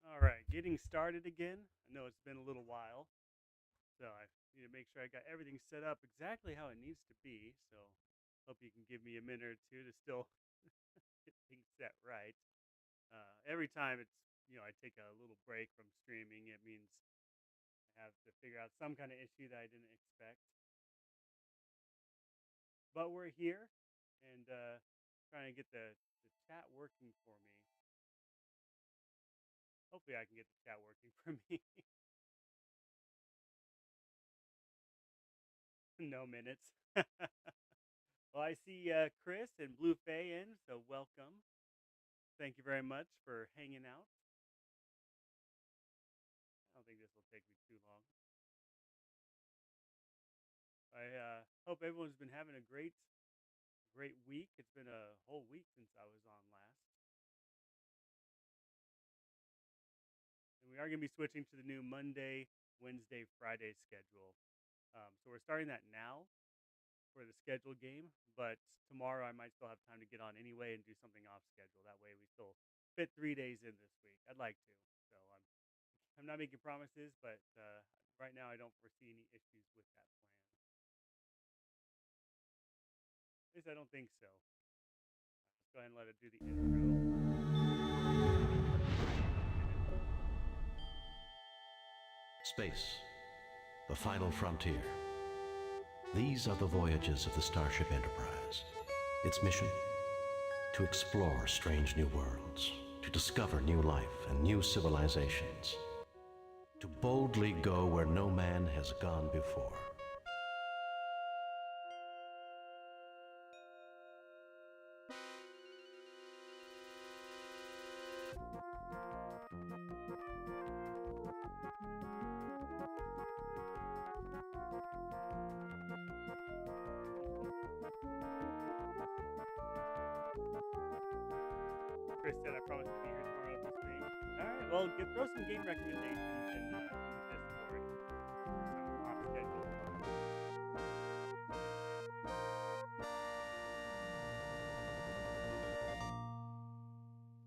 All right, getting started again. I know it's been a little while, so I need to make sure I got everything set up exactly how it needs to be. So, hope you can give me a minute or two to still get things set right. Every time I take a little break from streaming, it means I have to figure out some kind of issue that I didn't expect. But we're here and trying to get the chat working for me. Hopefully, I can get the chat working for me. No minutes. Well, I see Chris and Blue Fay in, so welcome. Thank you very much for hanging out. I don't think this will take me too long. I hope everyone's been having a great week. It's been a whole week since I was on last. And we are going to be switching to the new Monday, Wednesday, Friday schedule. So we're starting that now for the scheduled game, but tomorrow I might still have time to get on anyway and do something off schedule. That way we still fit 3 days in this week. I'd like to. So I'm not making promises, but right now I don't foresee any issues with that plan. At least I don't think so. Let's go ahead and let it do the intro. Space, the final frontier. These are the voyages of the Starship Enterprise. Its mission? To explore strange new worlds, to discover new life and new civilizations, to boldly go where no man has gone before. Chris said I promised to be here tomorrow to stream. All right, well, throw some game recommendations in the Discord for some off schedule.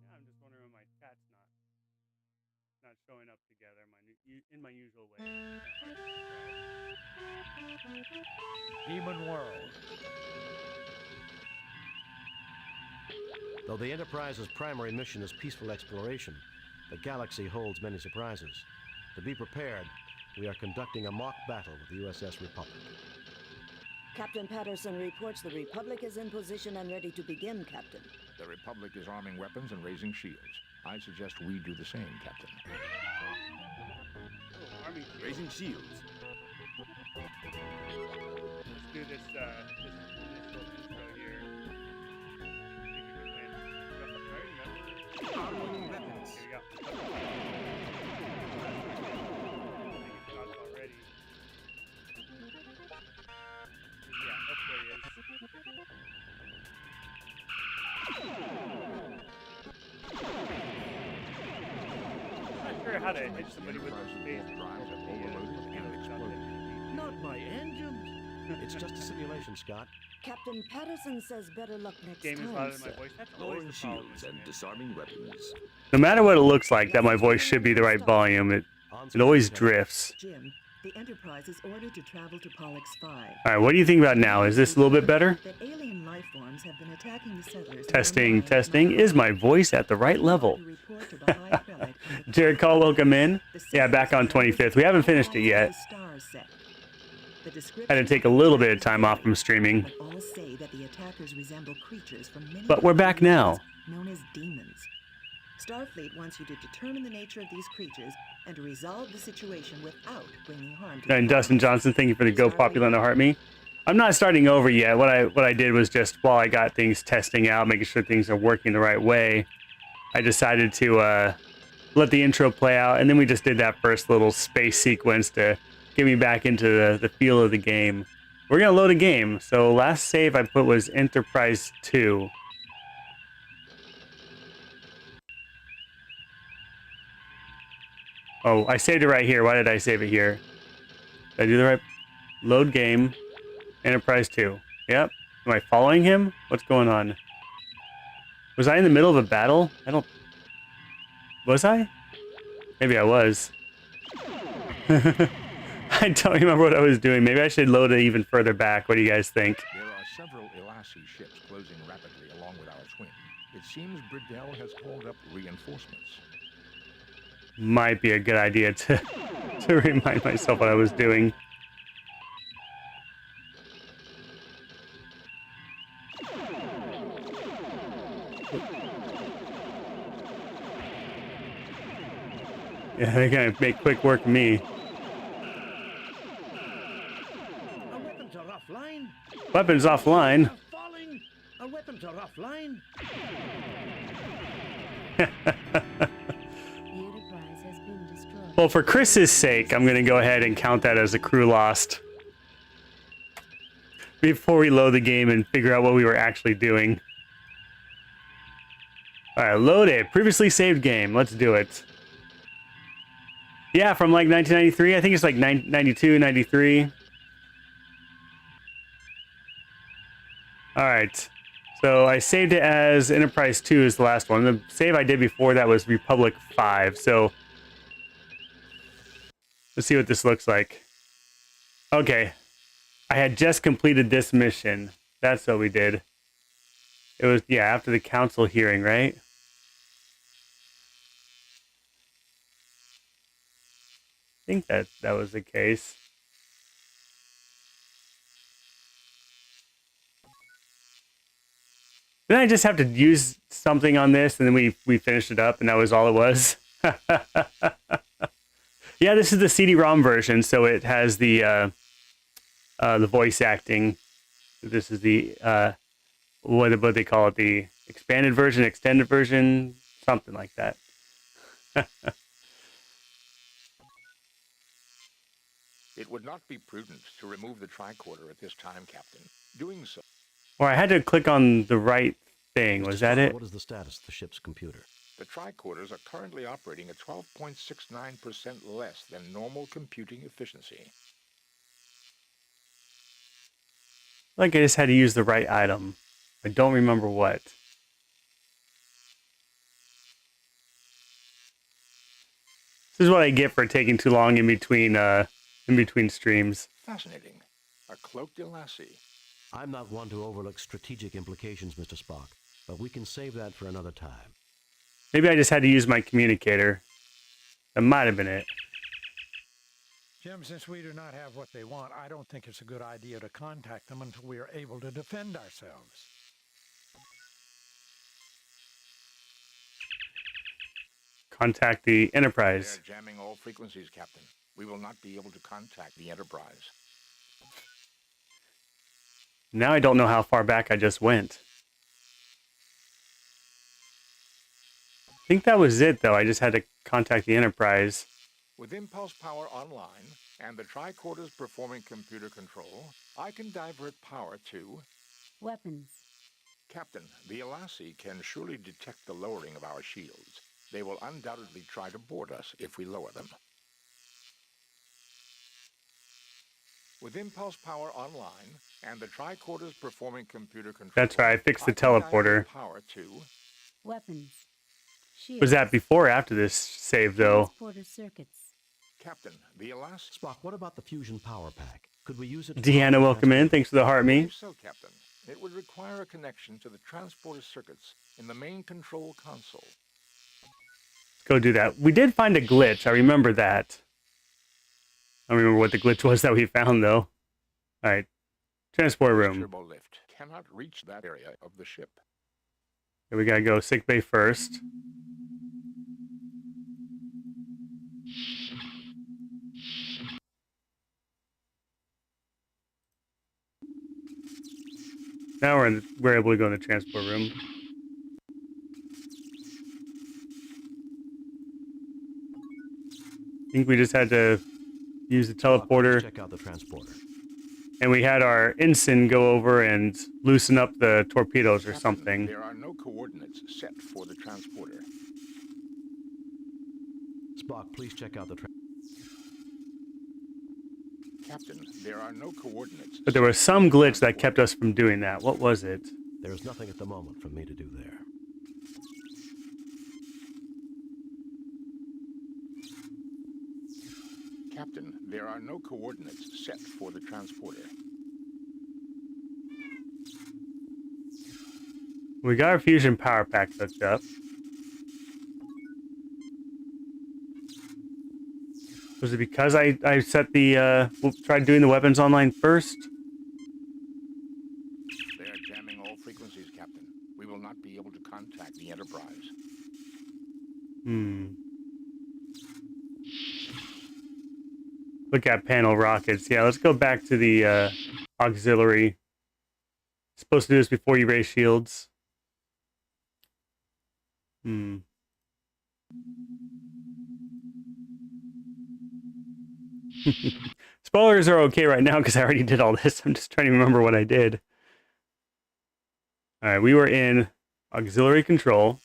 Yeah, I'm just wondering why my chat's not showing up together in my usual way. Demon World. Though the Enterprise's primary mission is peaceful exploration, the galaxy holds many surprises. To be prepared, we are conducting a mock battle with the USS Republic. Captain Patterson reports the Republic is in position and ready to begin, Captain. The Republic is arming weapons and raising shields. I suggest we do the same, Captain. Oh, Army Raising shields. Let's do this initial intro here. See if we can win. Arming weapons. Here we go. Shots already. Yeah, that's where he is. I'm not sure how to hit somebody with a space drives have overloaded and exploded. Not my engines. It's just a simulation, Scott. Captain Patterson says better luck next Game is time, louder than my sir. voice. That's always Lowering the problem, shields isn't and it? disarming weapons. No matter what it looks like, that my voice should be the right volume. It always drifts. Jim, The Enterprise is ordered to travel to Pollux 5. All right, what do you think about now? Is this a little bit better? That alien life forms have been attacking the settlers. Testing, testing. Is my voice at the right level? Jared Call, welcome in. Yeah, back on 25th. We haven't finished it yet. Had to take a little bit of time off from streaming. All say that the attackers resemble creatures from many But we're back now. known as demons. Starfleet wants you to determine the nature of these creatures and to resolve the situation without bringing harm to the And Dustin Johnson, thank you for the Go Populando Heart Me. I'm not starting over yet. What I did was just while I got things testing out, making sure things are working the right way, I decided to let the intro play out, and then we just did that first little space sequence to get me back into the feel of the game. We're gonna load a game. So last save I put was Enterprise 2. Oh, I saved it right here. Why did I save it here? Did I do the right? Load game. Enterprise 2. Yep. Am I following him? What's going on? Was I in the middle of a battle? I don't... Was I? Maybe I was. I don't remember what I was doing. Maybe I should load it even further back. What do you guys think? There are several Elassie ships closing rapidly along with our twin. It seems Bridell has called up reinforcements. Might be a good idea to remind myself what I was doing. Yeah, they're gonna make quick work of me. Our weapons are offline. Weapons offline. Are falling. Our weapons are offline. Well, for Chris's sake, I'm gonna go ahead and count that as a crew lost before we load the game and figure out what we were actually doing. All right, load it. Previously saved game. Let's do it. Yeah, from like 1993. I think it's like 92, 93. All right. So I saved it as Enterprise 2 is the last one. The save I did before that was Republic 5. So let's see what this looks like. Okay. I had just completed this mission. That's what we did. It was, yeah, after the council hearing, right? I think that was the case. Then I just have to use something on this, and then we finished it up, and that was all it was. Yeah, this is the CD-ROM version, so it has the voice acting. This is the what they call it, the expanded version, extended version, something like that. It would not be prudent to remove the tricorder at this time, Captain. Doing so... Or I had to click on the right thing. Was that it? What is the status of the ship's computer? The tricorders are currently operating at 12.69% less than normal computing efficiency. Like I just had to use the right item. I don't remember what. This is what I get for taking too long in between streams. Fascinating. A cloaked Elassie. I'm not one to overlook strategic implications, Mr. Spock, but we can save that for another time. Maybe I just had to use my communicator. That might have been it. Jim, since we do not have what they want, I don't think it's a good idea to contact them until we are able to defend ourselves. Contact the Enterprise. They're jamming all frequencies, Captain. We will not be able to contact the Enterprise. Now I don't know how far back I just went. I think that was it, though. I just had to contact the Enterprise. With impulse power online and the tricorders performing computer control, I can divert power to... Weapons. Captain, the Elassie can surely detect the lowering of our shields. They will undoubtedly try to board us if we lower them. With impulse power online and the tricorders performing computer control... That's right, I fixed the teleporter. Power to... Weapons. Shields. Was that before or after this save, though? Transporter circuits. Captain, the Elassie... Spock, what about the fusion power pack? Could we use it to... Deanna, welcome in. Thanks for the heart, I me. believe so, Captain. It would require a connection to the transporter circuits in the main control console. Go do that. We did find a glitch. I remember that. I don't remember what the glitch was that we found, though. All right. Transport room. Turbo lift cannot reach that area of the ship. Okay, we gotta go sick bay first. Now we're able to go in the transport room. I think we just had to use the Spock, please teleporter, check out the transporter. and we had our ensign go over and loosen up the torpedoes or Captain, something. there are no coordinates set for the transporter. Spock, please check out the Captain, there are no coordinates. But there was some glitch that kept us from doing that. What was it? There is nothing at the moment for me to do there. Captain, there are no coordinates set for the transporter. We got our fusion power pack hooked up. Was it because I set the, tried doing the weapons online first? They are jamming all frequencies, Captain. We will not be able to contact the Enterprise. Look at panel rockets. Yeah, let's go back to the auxiliary. Supposed to do this before you raise shields. Spoilers are okay right now because I already did all this. I'm just trying to remember what I did. All right, we were in auxiliary control.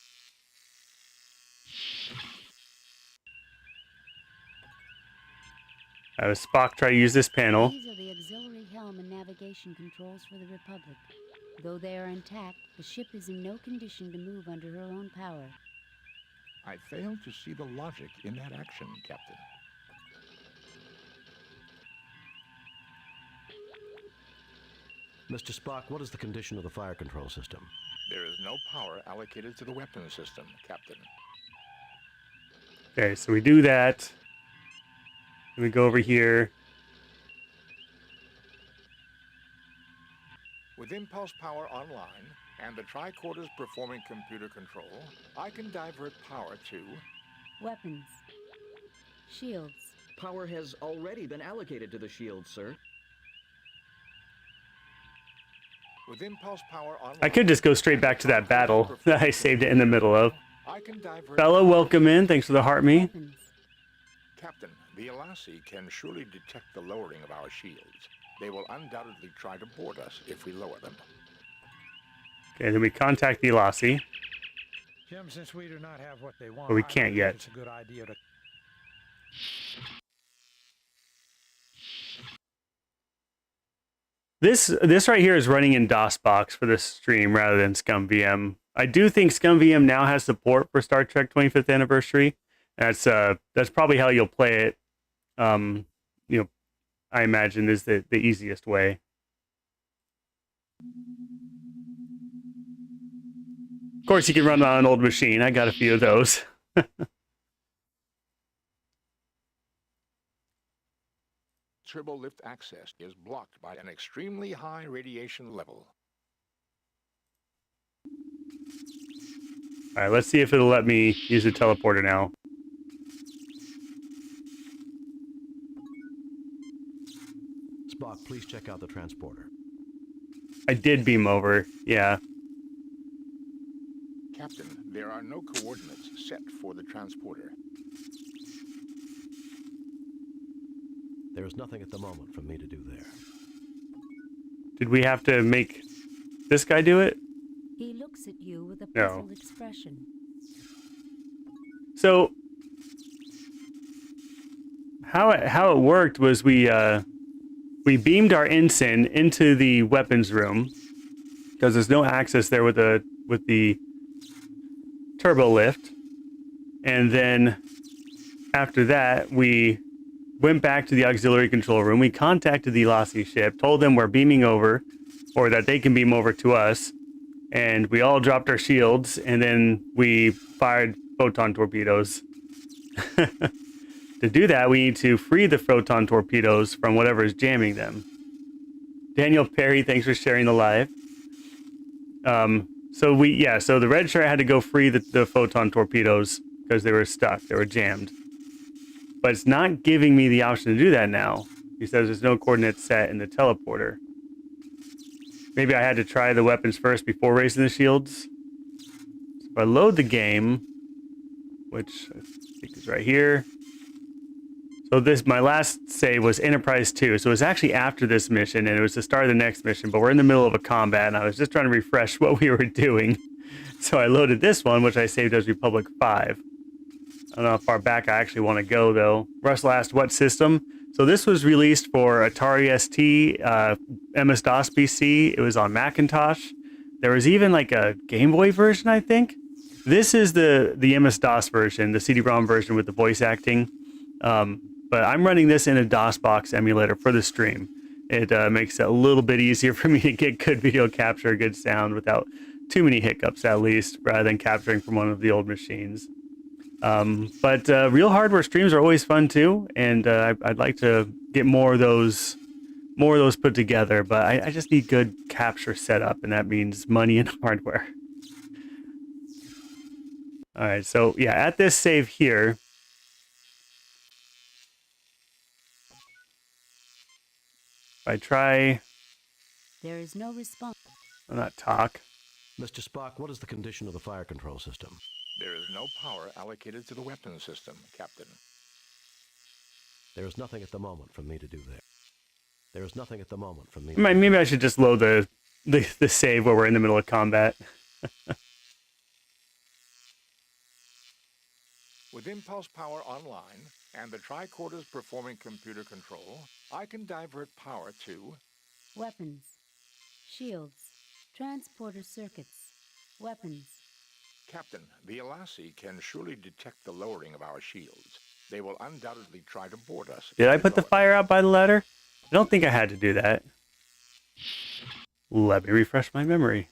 Spock try to use this panel. These are the auxiliary helm and navigation controls for the Republic. Though they are intact, the ship is in no condition to move under her own power. I fail to see the logic in that action, Captain. Mr. Spock, what is the condition of the fire control system? There is no power allocated to the weapons system, Captain. Okay, so we do that. Then we go over here. With impulse power online and the tricorders performing computer control, I can divert power to... Weapons. Shields. Power has already been allocated to the shield, sir. With impulse power online... I could just go straight back to that battle that I saved it in the middle of. I can divert... Bella, welcome in. Thanks for the heart me. Weapons. Captain, the Elassie can surely detect the lowering of our shields. They will undoubtedly try to board us if we lower them. Okay, then we contact the Elassie. Jim, since we do not have what they want, But we I don't can't think yet. It's a good idea to... This right here is running in DOSBox for this stream rather than ScumVM. I do think ScumVM now has support for Star Trek 25th Anniversary. That's probably how you'll play it. You know, I imagine is the easiest way. Of course, you can run on an old machine. I got a few of those. Turbo lift access is blocked by an extremely high radiation level. All right, let's see if it'll let me use the teleporter now. Spock, please check out the transporter. I did beam over, yeah. Captain, there are no coordinates set for the transporter. There is nothing at the moment for me to do there. Did we have to make this guy do it? He looks at you with a No. puzzled expression. So how it worked was we beamed our ensign into the weapons room because there's no access there with the turbo lift, and then after that we went back to the auxiliary control room. We contacted the Elasi ship, told them we're beaming over, or that they can beam over to us, and we all dropped our shields, and then we fired photon torpedoes. To do that, we need to free the photon torpedoes from whatever is jamming them. Daniel Perry, thanks for sharing the live. So the red shirt had to go free the photon torpedoes because they were stuck, they were jammed. But it's not giving me the option to do that now. He says there's no coordinates set in the teleporter. Maybe I had to try the weapons first before raising the shields. So if I load the game, which I think is right here. So my last save was Enterprise 2. So it was actually after this mission, and it was the start of the next mission, but we're in the middle of a combat, and I was just trying to refresh what we were doing. So I loaded this one, which I saved as Republic 5. I don't know how far back I actually want to go, though. Russell asked, what system? So this was released for Atari ST, MS-DOS PC. It was on Macintosh. There was even like a Game Boy version, I think. This is the MS-DOS version, the CD-ROM version with the voice acting. But I'm running this in a DOSBox emulator for the stream. It makes it a little bit easier for me to get good video capture, good sound without too many hiccups, at least, rather than capturing from one of the old machines. But real hardware streams are always fun too, and I'd like to get more of those put together. But I just need good capture setup, and that means money and hardware. All right, so yeah, at this save here. I try. There is no response. Not talk. Mr. Spock, what is the condition of the fire control system? There is no power allocated to the weapons system, Captain. There is nothing at the moment for me to do there. There is nothing at the moment for me. Maybe I should just load the save where we're in the middle of combat. With impulse power online and the tricorders performing computer control, I can divert power to Weapons. Shields. Transporter circuits. Weapons. Captain. The Elasi can surely detect the lowering of our shields. They will undoubtedly try to board us. Did I put the fire out by the ladder? I don't think I had to do that. Let me refresh my memory.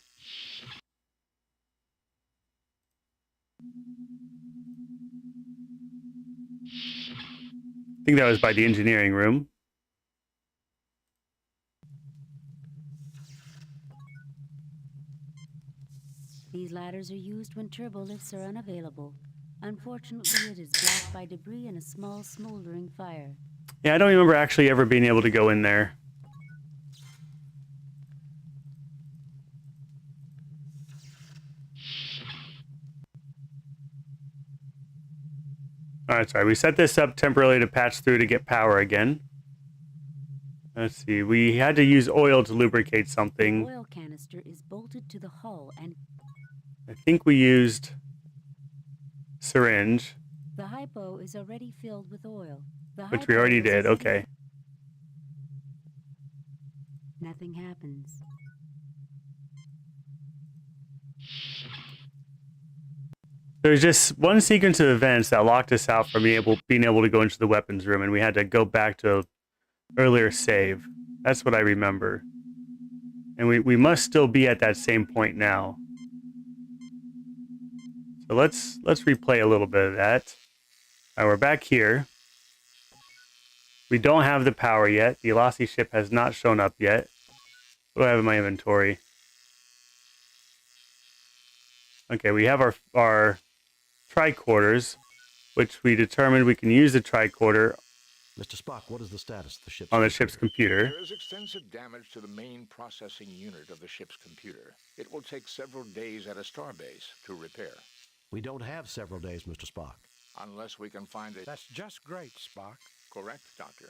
I think that was by the engineering room. These ladders are used when turbolifts are unavailable. Unfortunately, it is blocked by debris and a small smoldering fire. Yeah, I don't remember actually ever being able to go in there. Alright, sorry. We set this up temporarily to patch through to get power again. Let's see. We had to use oil to lubricate something. The oil canister is bolted to the hull and... I think we used syringe. The hypo is already filled with oil. Which we already did. Okay. Nothing happens. There's just one sequence of events that locked us out from being able to go into the weapons room, and we had to go back to an earlier save. That's what I remember. And we must still be at that same point now. So let's replay a little bit of that. All right, we're back here. We don't have the power yet. The Elasi ship has not shown up yet. What do I have in my inventory? Okay, we have our tricorders, which we determined we can use the tricorder. Mr. Spock, what is the status of the ship's on the ship's computer? There is extensive damage to the main processing unit of the ship's computer. It will take several days at a starbase to repair. We don't have several days, Mr. Spock. Unless we can find it. That's just great, Spock. Correct, Doctor.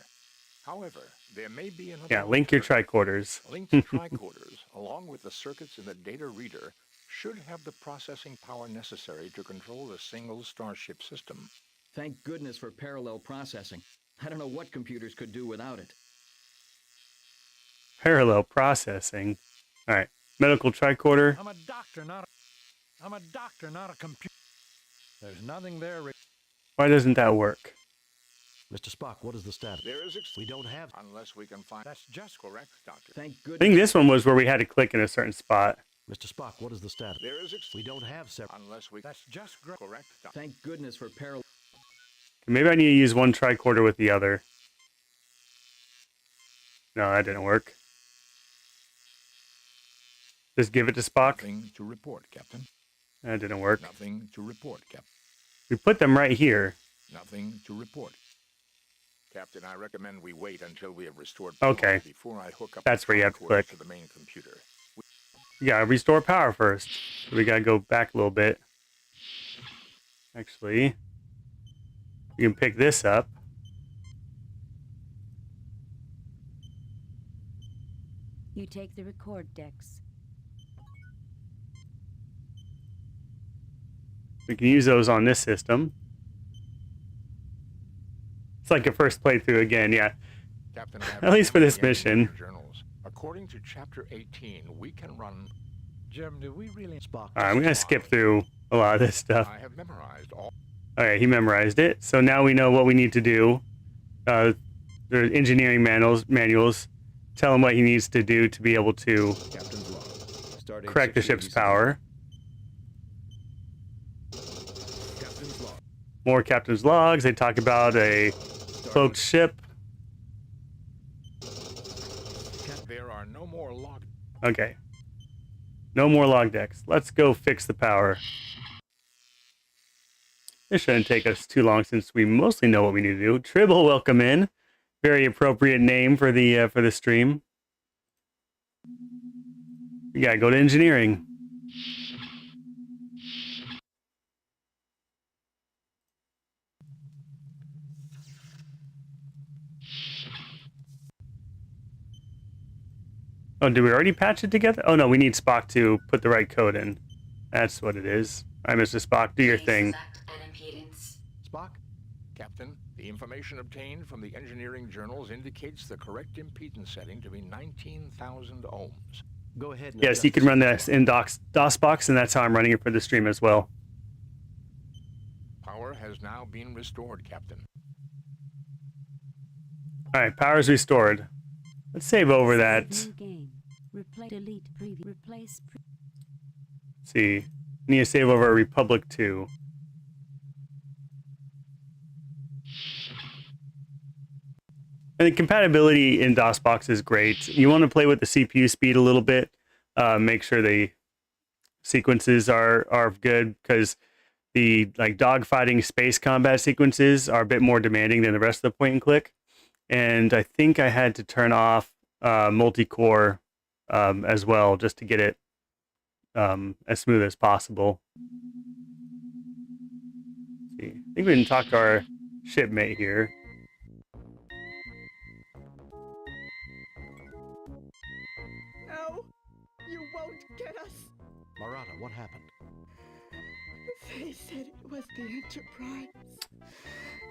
However, there may be another... Yeah, link your tricorders. Linked tricorders, along with the circuits in the data reader, should have the processing power necessary to control a single starship system. Thank goodness for parallel processing. I don't know what computers could do without it. Parallel processing. All right, medical tricorder. I'm a doctor, not a computer. There's nothing there. Why doesn't that work? Mr. Spock, what is the status? There is We don't have... unless we can find... That's just correct, Doctor. Thank I think goodness. this one was where we had to click in a certain spot. Mr. Spock, what is the status? There is We don't have several... unless we... That's just correct, Doctor. Thank goodness for parallel. Maybe I need to use one tricorder with the other. No, that didn't work. Just give it to Spock. Nothing to report, Captain. That didn't work. Nothing to report, Captain. We put them right here. Nothing to report. Captain, I recommend we wait until we have restored Okay. before I hook up That's the where you have to tricorder click. to the main computer. You gotta restore power first. So we gotta go back a little bit. Actually, you can pick this up. You take the record decks. We can use those on this system. It's like a first playthrough again, yeah. Captain, I have At least for this the engineering mission. Journals. According to Chapter 18, we can run... Jim, do we really... Spock. Alright, I'm gonna skip through a lot of this stuff. I have memorized all... Alright, he memorized it. So now we know what we need to do. The engineering manuals tell him what he needs to do to be able to Captain's log. Stardate correct the ship's 687. power. Captain's log. More captain's logs. They talk about a cloaked ship. There are no more log... Okay. No more log decks. Let's go fix the power. This shouldn't take us too long since we mostly know what we need to do. Tribble, welcome in. Very appropriate name for the stream. We gotta go to engineering. Oh, did we already patch it together? Oh no, we need Spock to put the right code in. That's what it is. All right, Mr. Spock, do your thing. Spock? Captain, the information obtained from the engineering journals indicates the correct impedance setting to be 19,000 ohms. Go ahead. and Yes, adjust you can the run this in DOSBox, and that's how I'm running it for the stream as well. Power has now been restored, Captain. All right, power's restored. Let's save over that. Save new game. Replace, delete, preview, replace. Let's see. Need to save over Republic 2. And the compatibility in DOSBox is great. You want to play with the CPU speed a little bit. Make sure the sequences are good, because the dogfighting space combat sequences are a bit more demanding than the rest of the point and click. And I think I had to turn off multi-core as well, just to get it as smooth as possible. Let's see. I think we can talk to our shipmate here. No, you won't get us. Marata, what happened? They said it was the Enterprise.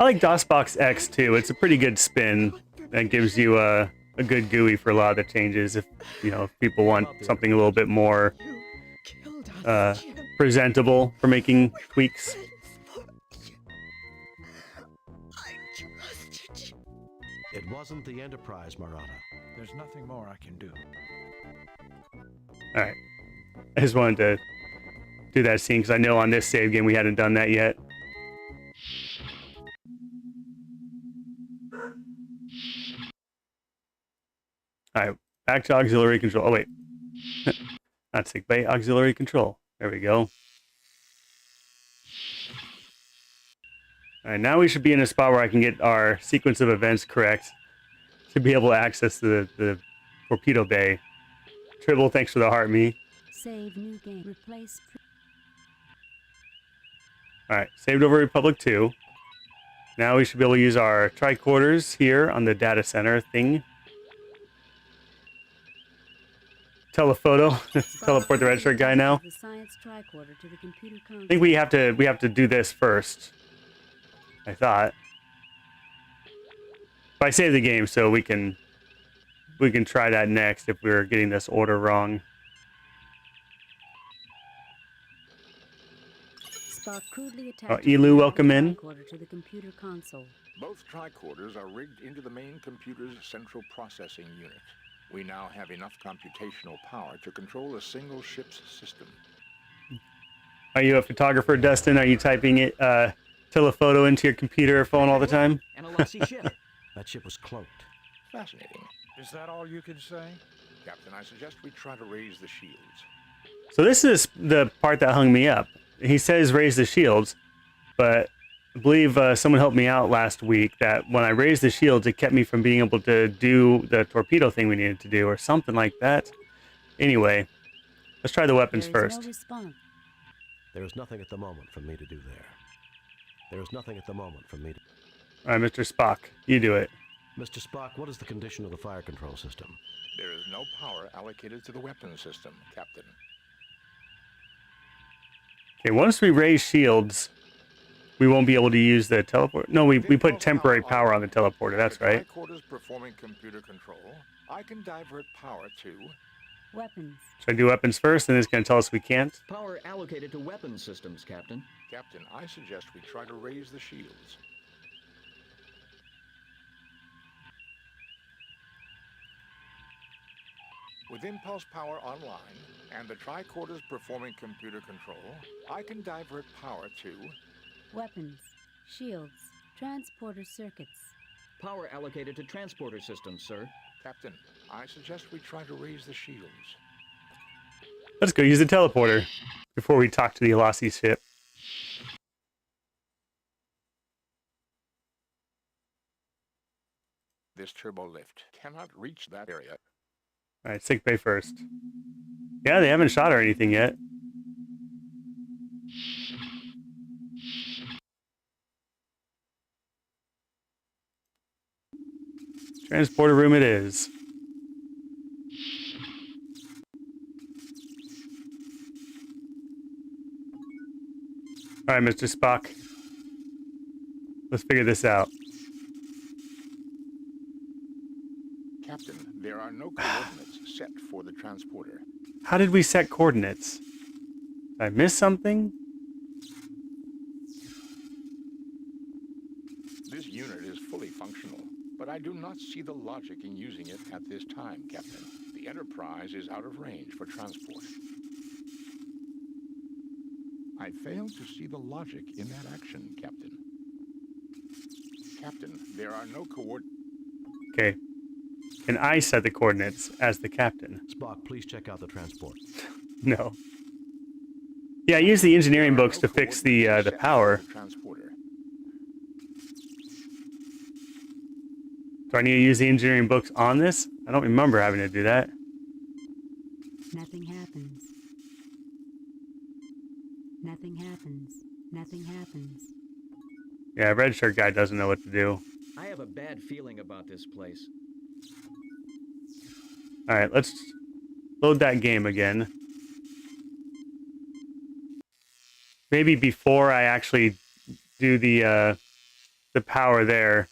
I like DOSBox X too. It's a pretty good spin that gives you a good GUI for a lot of the changes. If if people want something a little bit more You killed us, Jim. presentable for making tweaks. Friends for you. I trusted you. It wasn't the Enterprise, Marata. There's nothing more I can do. All right. I just wanted to do that scene because I know on this save game we hadn't done that yet. All right, back to auxiliary control. Oh wait, not sick bay, auxiliary control. There we go. All right, now we should be in a spot where I can get our sequence of events correct to be able to access the torpedo bay. Tribble, thanks for the heart, me. Save new game. Replace. All right, saved over Republic 2. Now we should be able to use our tricorders here on the data center thing. Telephoto, teleport the red shirt guy now. The science tricorder to the computer I think we have to do this first. I thought. But I saved the game so we can try that next if we're getting this order wrong. Spock crudely Oh, attached Elu, welcome in. tricorder to the computer console. Both tricorders are rigged into the main computer's central processing unit. We now have enough computational power to control a single ship's system. Are you a photographer, Dustin? Are you typing it, telephoto into your computer or phone all the time? And a lossy ship. That ship was cloaked. Fascinating. Is that all you can say? Captain, I suggest we try to raise the shields. So this is the part that hung me up. He says raise the shields, but I believe someone helped me out last week that when I raised the shields, it kept me from being able to do the torpedo thing we needed to do or something like that. Anyway, let's try the weapons There is first. no response. There is nothing at the moment for me to do there. There is nothing at the moment for me to... All right, Mr. Spock, you do it. Mr. Spock, what is the condition of the fire control system? There is no power allocated to the weapons system, Captain. Okay, once we raise shields, we won't be able to use the teleport. No, we put temporary power on the teleporter. That's right. Tricorder's performing computer control. I can divert power to... Weapons. Should I do weapons first, and it's going to tell us we can't? Power allocated to weapons systems, Captain. Captain, I suggest we try to raise the shields. With impulse power online and the tricorder's performing computer control, I can divert power to... Weapons. Shields. Transporter circuits. Power allocated to transporter systems, sir. Captain, I suggest we try to raise the shields. Let's go use the teleporter before we talk to the Elasi ship. This turbo lift cannot reach that area. All right, sick bay first. Yeah, they haven't shot or anything yet. Transporter room it is. All right, Mr. Spock. Let's figure this out. Captain, there are no coordinates set for the transporter. How did we set coordinates? Did I miss something? This unit is fully functional, but I do not see the logic in using it at this time, Captain. The Enterprise is out of range for transport. I fail to see the logic in that action, Captain. Captain, there are no coordinates. Okay. Can I set the coordinates as the captain? Spock, please check out the transport. No. Yeah, I use the engineering books to fix the power. Transporter. Do I need to use the engineering books on this? I don't remember having to do that. Nothing happens. Nothing happens. Nothing happens. Yeah, red shirt guy doesn't know what to do. I have a bad feeling about this place. All right, let's load that game again. Maybe before I actually do the power there,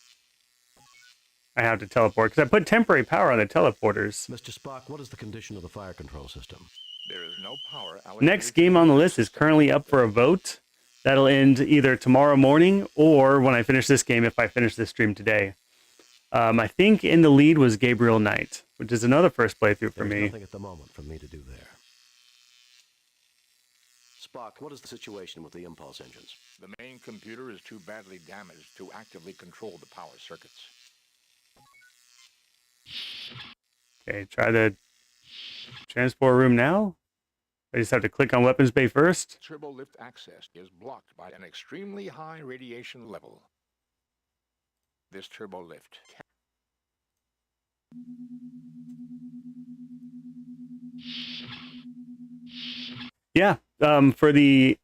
I have to teleport because I put temporary power on the teleporters. Mr. Spock, what is the condition of the fire control system? There is no power allocated. Next game on the list is currently up for a vote. That'll end either tomorrow morning or when I finish this game if I finish this stream today. I think in the lead was Gabriel Knight, which is another first playthrough for There's me. nothing at the moment for me to do there. Spock, what is the situation with the impulse engines? The main computer is too badly damaged to actively control the power circuits. Okay, try the transport room now. I just have to click on weapons bay first. Turbo lift access is blocked by an extremely high radiation level. This turbo lift can... Yeah, for the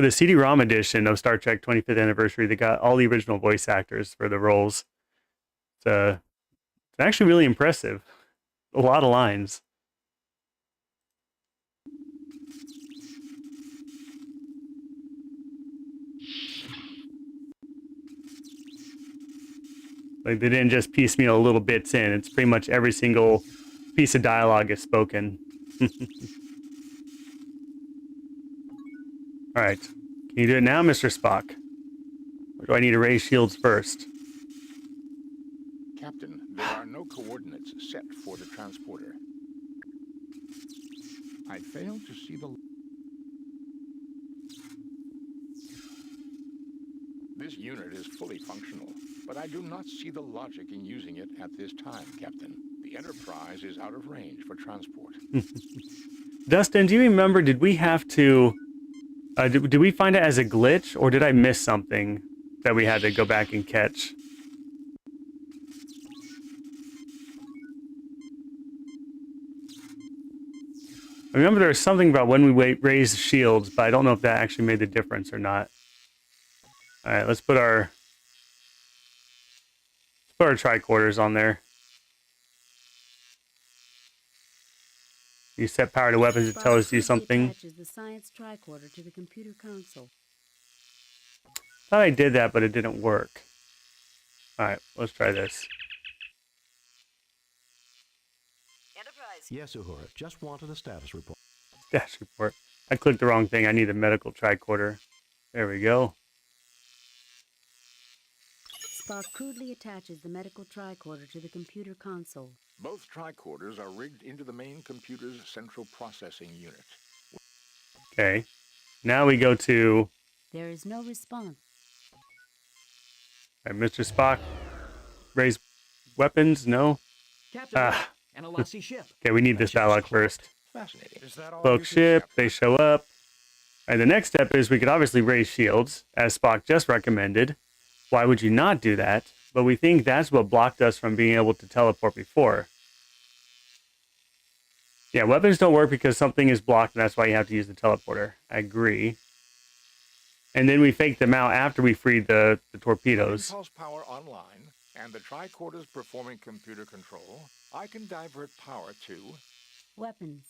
CD-ROM edition of Star Trek 25th Anniversary, they got all the original voice actors for the roles. It's actually really impressive. A lot of lines. Like they didn't just piecemeal little bits in. It's pretty much every single piece of dialogue is spoken. All right, Can you do it now, Mr. Spock? Or do I need to raise shields first? Captain, there are no coordinates set for the transporter. I fail to see the... This unit is fully functional, but I do not see the logic in using it at this time, Captain. The Enterprise is out of range for transport. Dustin, do you remember, did we have to... did we find it as a glitch, or did I miss something that we had to go back and catch? I remember there was something about when we raised shields, but I don't know if that actually made the difference or not. All right, let's put our tricorders on there. You set power to weapons, it tells you something. Attaches the science tricorder to the computer console. Thought I did that, but it didn't work. All right, let's try this. Yes, Uhura. Just wanted a status report. Status report. I clicked the wrong thing. I need a medical tricorder. There we go. Spock crudely attaches the medical tricorder to the computer console. Both tricorders are rigged into the main computer's central processing unit. Okay. Now we go to... There is no response. All right, Mr. Spock. Raise weapons? No? Captain, an Alassi ship. Okay, we need this dialogue first. Fascinating. Is that all? Cloak ship, they show up. And the next step is we could obviously raise shields, as Spock just recommended. Why would you not do that? But we think that's what blocked us from being able to teleport before. Yeah, weapons don't work because something is blocked, and that's why you have to use the teleporter. I agree. And then we fake them out after we freed the torpedoes. Impulse power online, and the tricorders performing computer control, I can divert power to... Weapons.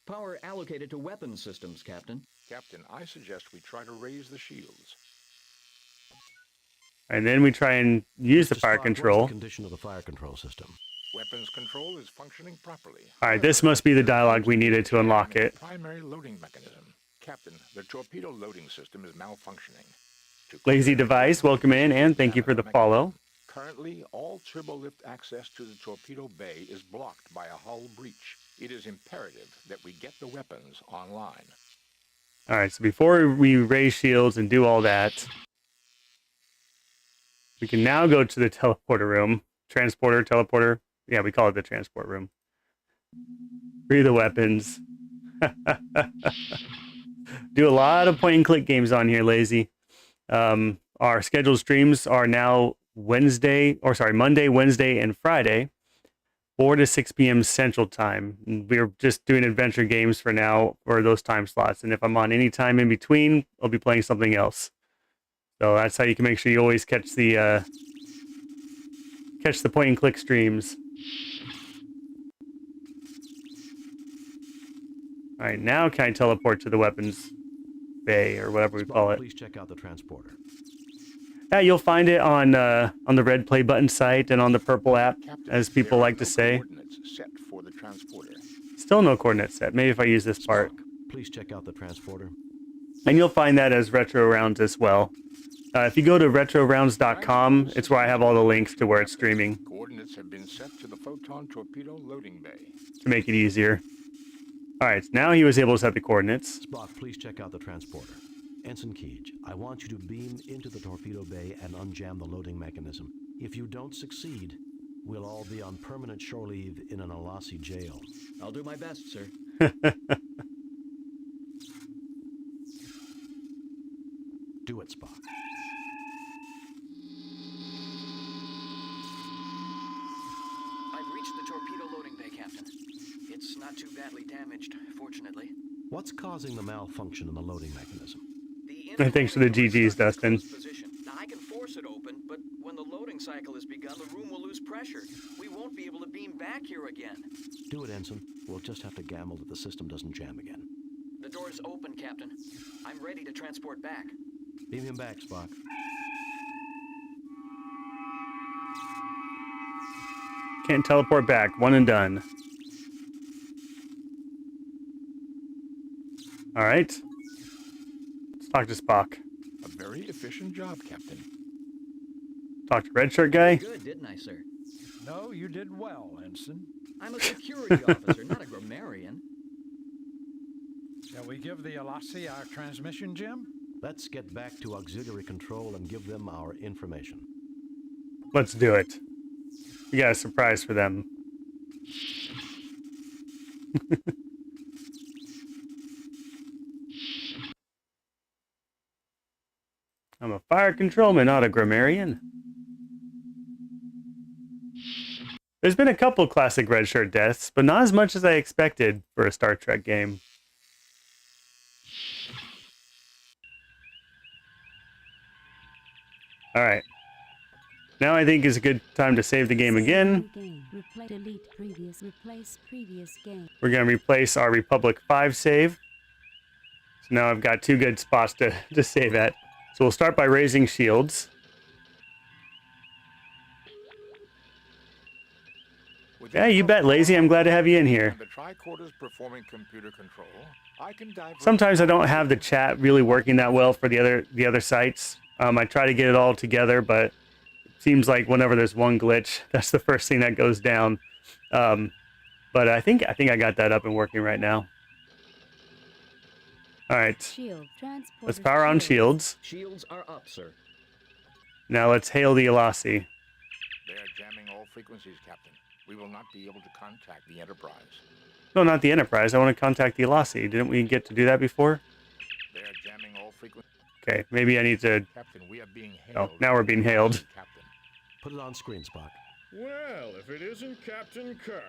Power allocated to weapons systems, Captain. Captain, I suggest we try to raise the shields. And then we try and use the Mr. fire Spock, control. what's the condition of the fire control system? Weapons control is functioning properly. All right, this must be the dialogue we needed to unlock it. Primary loading mechanism. Captain, the torpedo loading system is malfunctioning. Lazy Device, welcome in, and thank you for the follow. Currently, all turbolift access to the torpedo bay is blocked by a hull breach. It is imperative that we get the weapons online. All right, so before we raise shields and do all that, we can now go to the teleporter room. Transporter, teleporter. Yeah, we call it the transport room. Free the weapons. Do a lot of point and click games on here, Lazy. Our scheduled streams are now Monday, Wednesday, and Friday, 4 to 6 p.m. Central Time. We're just doing adventure games for now for those time slots. And if I'm on any time in between, I'll be playing something else. So that's how you can make sure you always catch the point and click streams. All right, now can I teleport to the weapons bay or whatever we call it? Please check out the transporter. Yeah, you'll find it on the red play button site and on the purple app, Captain, as people like to say. Coordinates set for the transporter. Still no coordinate set. Maybe if I use this part. Please check out the transporter. And you'll find that as Retro Rounds as well. If you go to retrorounds.com, it's where I have all the links to where it's streaming Coordinates have been set to the photon torpedo loading bay. to make it easier. All right, now he was able to set the coordinates. Spock, please check out the transporter. Ensign Keege, I want you to beam into the torpedo bay and unjam the loading mechanism. If you don't succeed, we'll all be on permanent shore leave in an Alassi jail. I'll do my best, sir. Do it, Spock. I've reached the torpedo loading bay, Captain. It's not too badly damaged, fortunately. What's causing the malfunction in the loading mechanism? Thanks for the GGs, Dustin. Now, I can force it open, but when the loading cycle has begun, the room will lose pressure. We won't be able to beam back here again. Do it, Ensign. We'll just have to gamble that the system doesn't jam again. The door's open, Captain. I'm ready to transport back. Beam him back, Spock. Can't teleport back. One and done. All right. Let's talk to Spock. A very efficient job, Captain. Talk to Red Shirt guy. Good, didn't I, sir? No, you did well, Ensign. I'm a security officer, not a grammarian. Shall we give the Alassi our transmission, Jim? Let's get back to auxiliary control and give them our information. Let's do it. We got a surprise for them. I'm a fire controlman, not a grammarian. There's been a couple classic red shirt deaths, but not as much as I expected for a Star Trek game. Alright. Now I think is a good time to save the game again. Delete previous. Replace previous game. We're going to replace our Republic 5 save. So now I've got 2 good spots to save at. So we'll start by raising shields. Yeah, you bet, Lazy. I'm glad to have you in here. The tricorder's performing computer control. I can divert. Sometimes I don't have the chat really working that well for the other sites. I try to get it all together, but it seems like whenever there's one glitch, that's the first thing that goes down. But I think I got that up and working right now. All right. Shield. Let's power on shields. Shields are up, sir. Now let's hail the Alassi. They are jamming all frequencies, Captain. We will not be able to contact the Enterprise. No, not the Enterprise. I want to contact the Alassi. Didn't we get to do that before? They are jamming all frequencies. Okay, maybe I need to... Captain, we are being hailed. Oh, now we're being hailed. Captain. Put it on screen, Spock. Well, if it isn't Captain Kirk.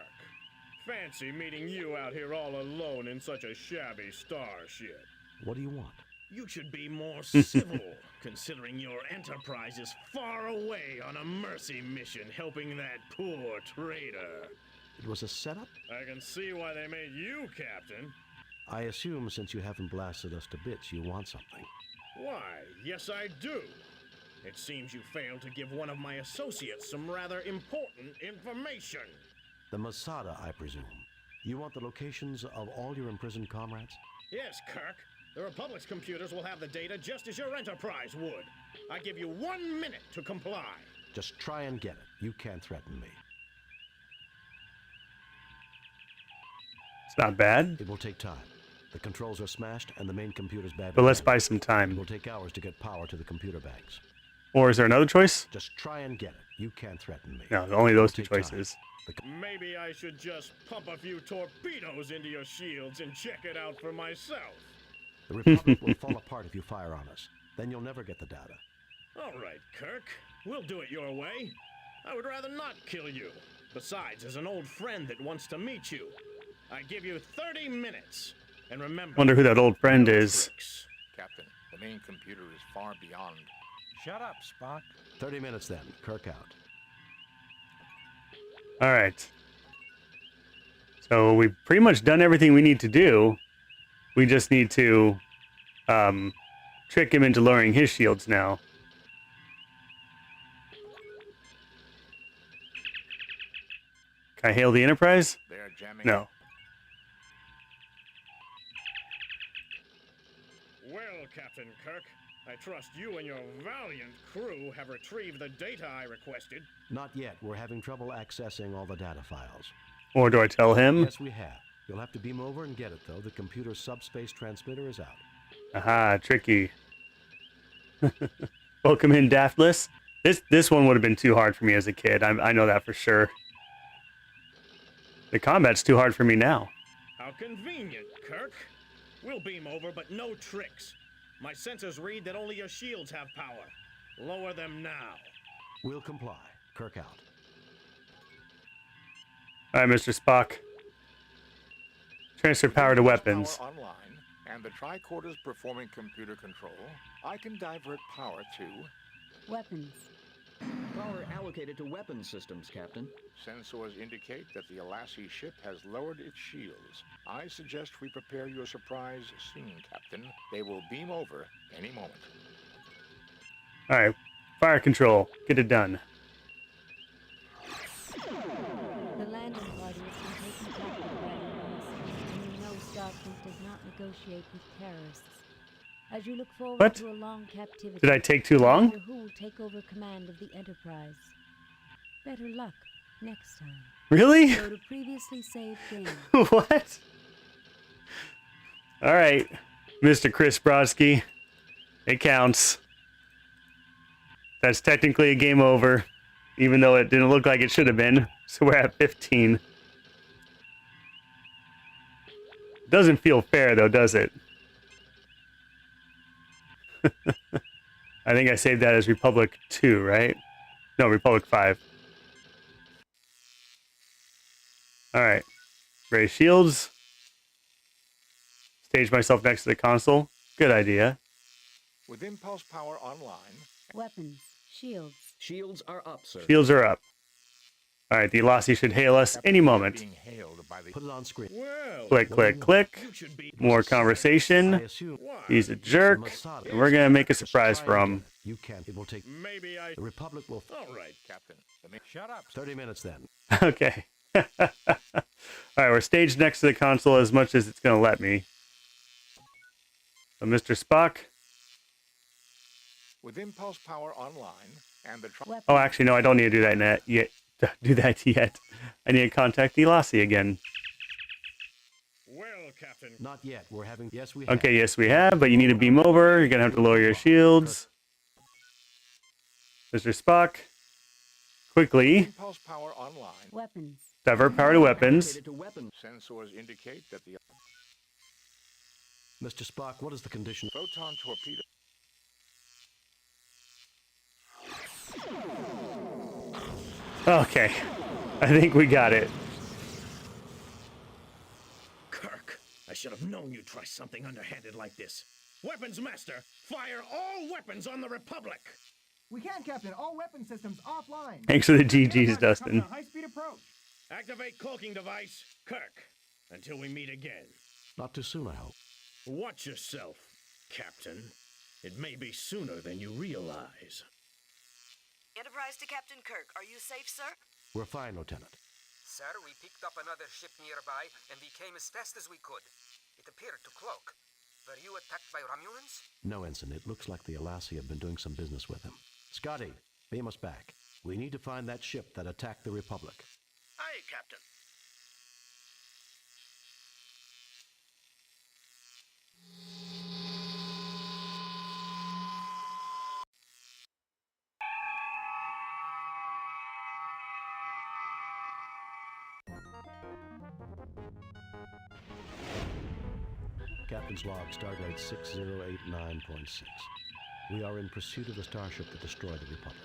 Fancy meeting you out here all alone in such a shabby starship. What do you want? You should be more civil, considering your Enterprise is far away on a mercy mission helping that poor traitor. It was a setup? I can see why they made you Captain. I assume since you haven't blasted us to bits, you want something. Why, yes I do. It seems you failed to give one of my associates some rather important information. The Masada, I presume. You want the locations of all your imprisoned comrades? Yes, Kirk. The Republic's computers will have the data just as your Enterprise would. I give you 1 minute to comply. Just try and get it. You can't threaten me. It's not bad. It will take time. The controls are smashed and the main computer's badly But let's damaged. buy some It time. will take hours to get power to the computer banks. Or is there another choice? Just try and get it. You can't threaten me. No, only those two Take time. choices. Maybe I should just pump a few torpedoes into your shields and check it out for myself. The Republic will fall apart if you fire on us. Then you'll never get the data. All right, Kirk. We'll do it your way. I would rather not kill you. Besides, as an old friend that wants to meet you, I give you 30 minutes. And remember... Wonder who that old friend is. tricks. Captain, the main computer is far beyond. Shut up, Spock. 30 minutes then. Kirk out. All right. So we've pretty much done everything we need to do. We just need to trick him into lowering his shields now. Can I hail the Enterprise? They are jamming. No. Well, Captain Kirk, I trust you and your valiant crew have retrieved the data I requested. Not yet. We're having trouble accessing all the data files. Or do I tell him? Yes, we have. You'll have to beam over and get it, though. The computer's subspace transmitter is out. Aha, tricky. Welcome in, Daftless. This one would have been too hard for me as a kid. I know that for sure. The combat's too hard for me now. How convenient, Kirk. We'll beam over, but no tricks. My sensors read that only your shields have power. Lower them now. We'll comply. Kirk out. All right, Mr. Spock. Transfer power to weapons. Power online, and the tricorder's performing computer control. I can divert power to... Weapons. Power allocated to weapons systems, Captain. Sensors indicate that the Alassi ship has lowered its shields. I suggest we prepare your surprise soon, Captain. They will beam over any moment. All right, fire control. Get it done. The landing party has been taken captive by the Alassi, and you know Starfleet does not negotiate with terrorists. As you look forward What? to a long captivity, Did I take too I long? wonder who will take over command of the Enterprise? Better luck next time. Really? Go to previously saved game. What? All right, Mr. Chris Brodsky. It counts. That's technically a game over, even though it didn't look like it should have been. So we're at 15. Doesn't feel fair, though, does it? I think I saved that as Republic 2, right? No, Republic 5. All right. Raise shields. Stage myself next to the console. Good idea. With impulse power online, Weapons, shields. Shields are up, sir. Shields are up. All right, the Elasi should hail us any moment. being hailed by the Put it on screen. Well, Click, click, click. you should be More I conversation. assume Why? He's a jerk. Masada. And we're going to make a surprise for him. You can't. It will take. Maybe I. The Republic will. All right. Captain. Shut up. 30 minutes then. Okay. All right, we're staged next to the console as much as it's going to let me. So, Mr. Spock. With impulse power online and the Weapons. Oh, actually, no, I don't need to do that yet. Do that yet. I need to contact the Elasi again. Well, Captain. Not yet. We're having. Yes, we have. Okay, yes, we have, but you need to beam over. You're going to have to lower your shields. Mr. Spock. Quickly. impulse power online, Weapons. Divert power to weapons. Activated to weapons. sensors indicate that the Mr. Spock, what is the condition? photon torpedo Okay. I think we got it. Kirk, I should have known you'd try something underhanded like this. Weapons Master, fire all weapons on the Republic. We can, Captain. All weapon systems offline. Thanks for the GGs, Dustin. High-speed approach. Activate cloaking device, Kirk. Until we meet again. Not too soon, I hope. Watch yourself, Captain. It may be sooner than you realize. Enterprise to Captain Kirk. Are you safe, sir? We're fine, Lieutenant. Sir, we picked up another ship nearby, and we came as fast as we could. It appeared to cloak. Were you attacked by Romulans? No, Ensign. It looks like the Elasi have been doing some business with him. Scotty, beam us back. We need to find that ship that attacked the Republic. Aye, Captain. Captain's log, Stardate 6089.6. We are in pursuit of the starship that destroyed the Republic.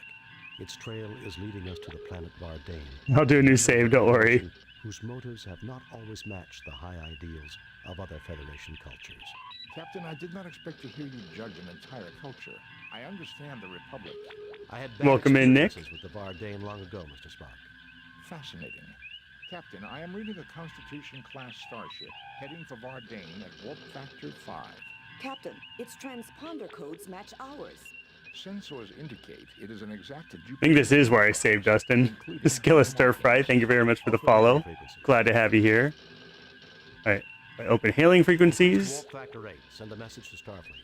Its trail is leading us to the planet Vardane. I'll do a new save, don't worry. Whose motives have not always matched the high ideals of other Federation cultures. Captain, I did not expect to hear you judge an entire culture. I understand the Republic. I had bad Welcome in, Nick. experiences with the Vardane long ago, Mr. Spock. Fascinating. Captain, I am reading a Constitution-class starship heading for Vardane at warp factor 5. Captain, its transponder codes match ours. Sensors indicate it is an exact I think this is where I saved Dustin. Skilla Stir Fry, thank you very much for the follow. Glad to have you here. Alright, I open hailing frequencies. Warp factor 8. Send a message to Starfleet.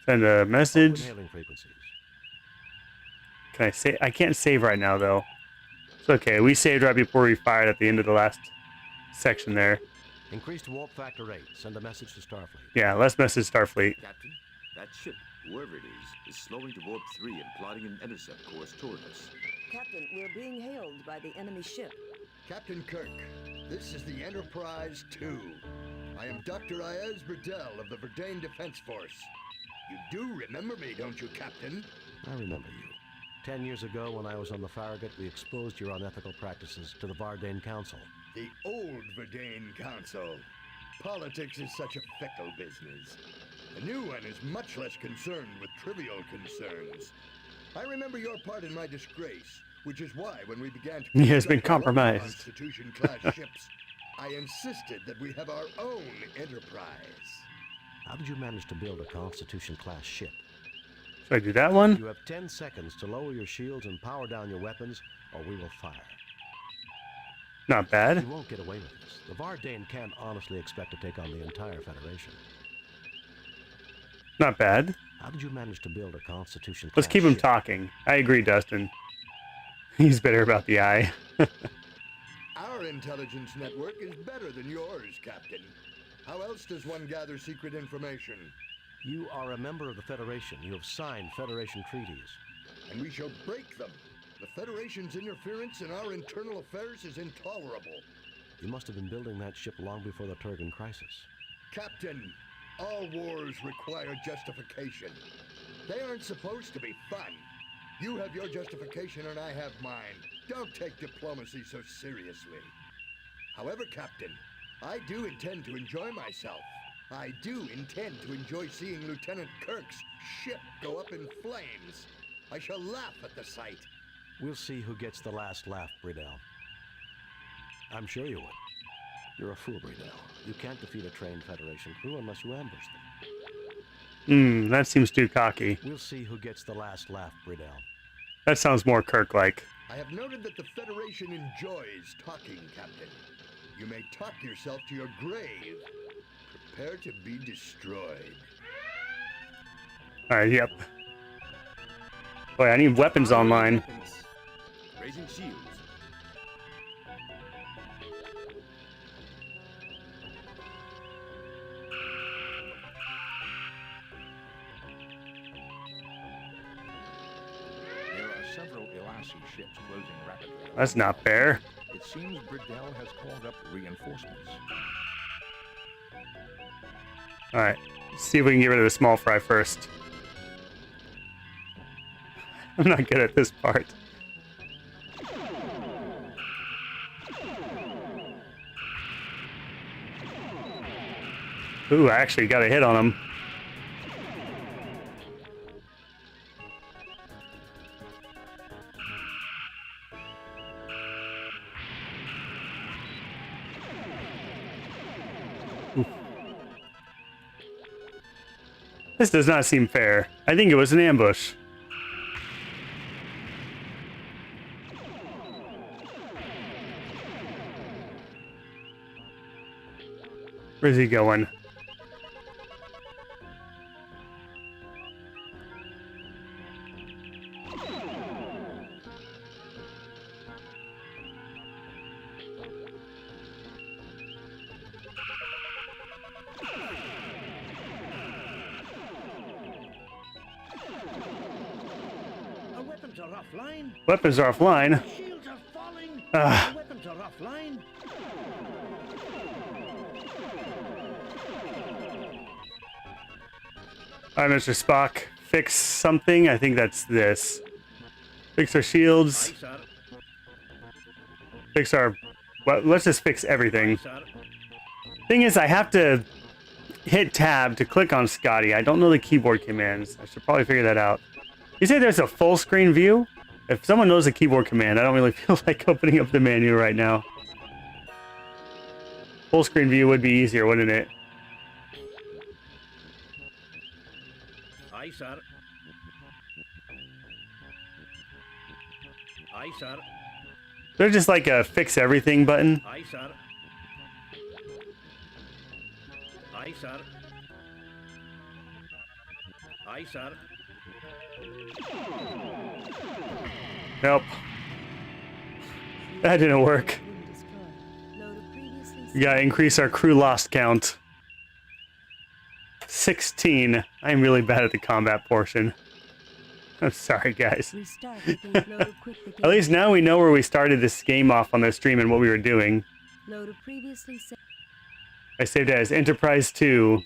Send a message. Open hailing frequencies. Can I say? I can't save right now, though. It's okay. We saved right before we fired at the end of the last section there. Increase to warp factor 8. Send a message to Starfleet. Yeah, let's message Starfleet. Captain, that ship, whoever it is slowing to warp 3 and plotting an intercept course toward us. Captain, we're being hailed by the enemy ship. Captain Kirk, this is the Enterprise 2. I am Dr. Ayaz Burdell of the Verdane Defense Force. You do remember me, don't you, Captain? I remember you. 10 years ago, when I was on the Farragut, we exposed your unethical practices to the Vardane Council. The old Verdane Council. Politics is such a fickle business. The new one is much less concerned with trivial concerns. I remember your part in my disgrace, which is why when we began to He has been construct our own compromised. Constitution-class ships, I insisted that we have our own Enterprise. How did you manage to build a Constitution-class ship? Should I do that one? You have 10 seconds to lower your shields and power down your weapons, or we will fire. Not bad. You won't get away with this. The Vardane can't honestly expect to take on the entire Federation. Not bad. How did you manage to build a Constitution? Let's keep him talking. I agree, Dustin. He's better about the eye. Our intelligence network is better than yours, Captain. How else does one gather secret information? You are a member of the Federation. You have signed Federation treaties. And we shall break them. The Federation's interference in our internal affairs is intolerable. You must have been building that ship long before the Turgan crisis. Captain, all wars require justification. They aren't supposed to be fun. You have your justification and I have mine. Don't take diplomacy so seriously. However, Captain, I do intend to enjoy myself. I do intend to enjoy seeing Lieutenant Kirk's ship go up in flames. I shall laugh at the sight. We'll see who gets the last laugh, Bridell. I'm sure you would. You're a fool, Bridell. You can't defeat a trained Federation crew unless you ambush them. That seems too cocky. We'll see who gets the last laugh, Bridell. That sounds more Kirk-like. I have noted that the Federation enjoys talking, Captain. You may talk yourself to your grave. Prepare to be destroyed. Alright, yep. Boy, I need weapons online. Raising shields. There are several Elassie ships closing rapidly. That's not fair. It seems Bridell has called up reinforcements. Alright, let's see if we can get rid of the small fry first. I'm not good at this part. Ooh, I actually got a hit on him. Ooh. This does not seem fair. I think it was an ambush. Where's he going? Our weapons are offline. Weapons are offline. Shields are falling. Ah. Our weapons are offline. Alright, Mr. Spock. Fix something. I think that's this. Fix our shields. Fix our... Well, let's just fix everything. Thing is, I have to hit tab to click on Scotty. I don't know the keyboard commands. I should probably figure that out. You say there's a full screen view? If someone knows the keyboard command, I don't really feel like opening up the menu right now. Full screen view would be easier, wouldn't it? Aye, sir. Aye, sir. There's just like a fix everything button. Aye, sir. Aye, sir. Aye, sir. Nope. That didn't work. We gotta increase our crew lost count. 16. I'm really bad at the combat portion. I'm sorry, guys. At least now we know where we started this game off on the stream and what we were doing. I saved it as Enterprise 2.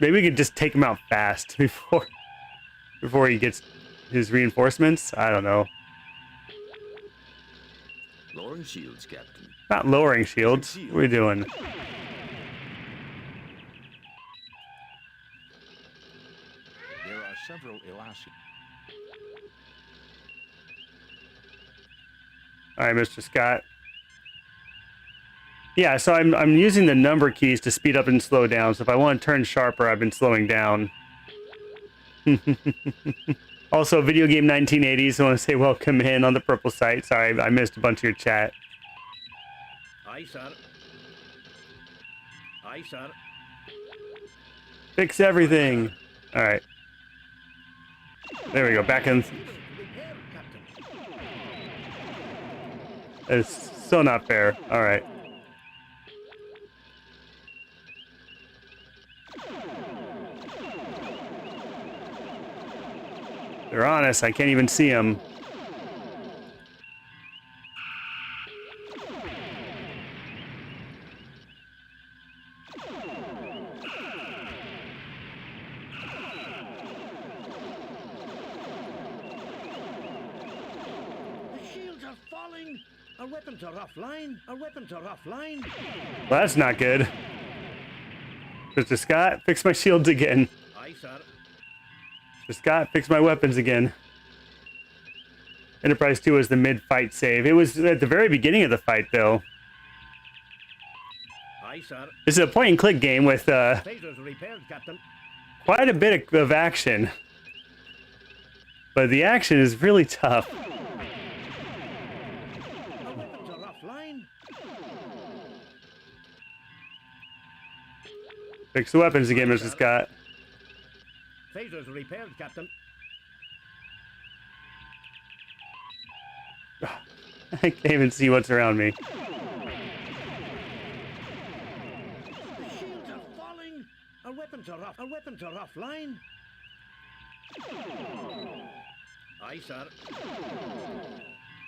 Maybe we could just take him out fast before he gets his reinforcements. I don't know. Lowering shields, Captain. Not lowering shields. What are we doing? There are several Elassie. All right, Mr. Scott. Yeah, so I'm using the number keys to speed up and slow down. So if I want to turn sharper, I've been slowing down. Also, Video Game 1980s, I want to say welcome in on the purple site. Sorry, I missed a bunch of your chat. Aye, sir. Aye, sir. Fix everything. All right. There we go. Back in. It's so not fair. All right. They're honest. I can't even see them. Our weapons are offline. Our weapons are offline. Well, that's not good. Mr. Scott, fix my shields again. Aye, sir. Mr. Scott, fix my weapons again. Enterprise 2 was the mid-fight save. It was at the very beginning of the fight, though. Aye, sir. This is a point-and-click game with Phasers repaired, Captain. quite a bit of action. But the action is really tough. Our weapons are offline. Fix the weapons again, Mr. Scott. Phasers repaired, Captain. I can't even see what's around me. The shields are falling. Our weapons are off. Our weapons are offline. Aye, sir.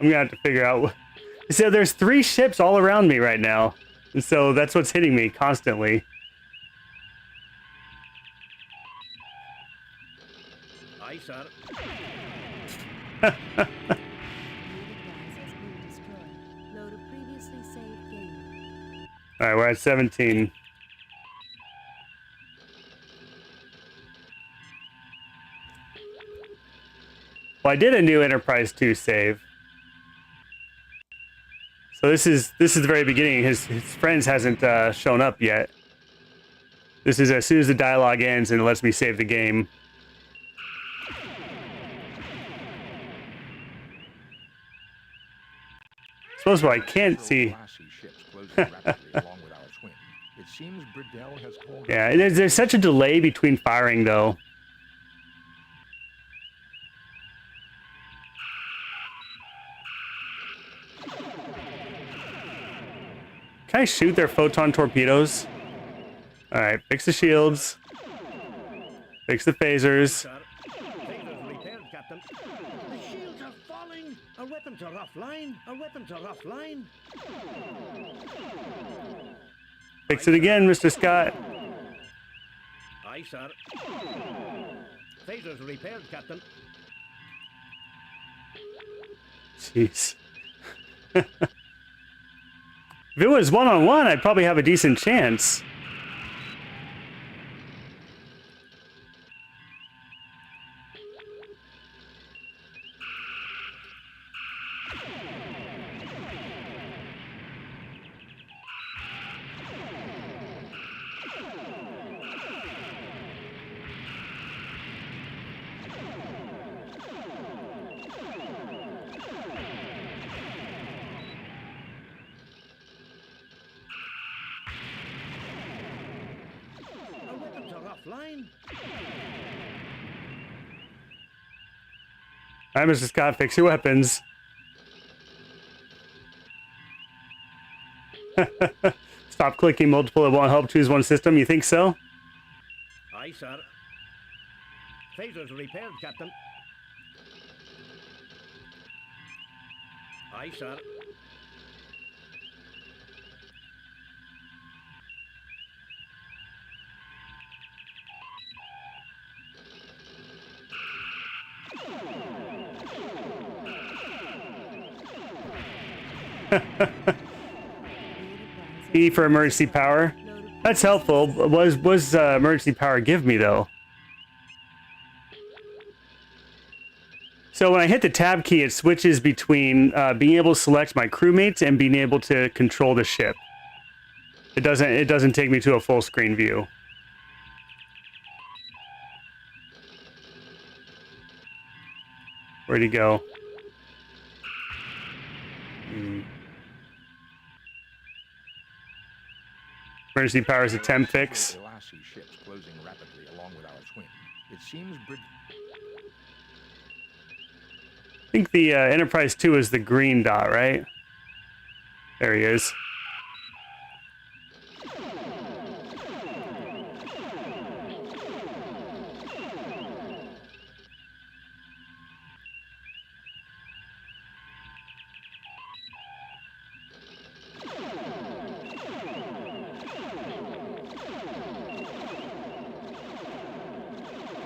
I'm gonna have to figure out what... So there's 3 ships all around me right now. And so that's what's hitting me constantly. Aye, sir. Enterprise has been destroyed. Load a previously saved game. Alright, we're at 17. Well, I did a new Enterprise 2 save. So this is the very beginning. His friends hasn't shown up yet. This is as soon as the dialogue ends and it lets me save the game. Suppose what I can't see. Yeah, there's such a delay between firing, though. Can I shoot their photon torpedoes? All right, fix the shields. Fix the phasers. Phasers repaired, Captain. The shields are falling. Our weapons are offline. Our weapons are offline. Fix it again, Mr. Scott. Aye, sir. Phasers repaired, Captain. Jeez. If it was one-on-one, I'd probably have a decent chance. Offline. All right, Mr. Scott, fix your weapons. Stop clicking multiple. It won't help. Choose one system. You think so? Aye, sir. Phasers repaired, Captain. Aye, sir. E for emergency power. That's helpful. Was emergency power give me though? So when I hit the tab key, it switches between being able to select my crewmates and being able to control the ship. It doesn't take me to a full screen view. Where'd he go? Emergency powers a temp fix. Elassie ships closing rapidly along with our twin. It seems I think the Enterprise 2 is the green dot, right? There he is.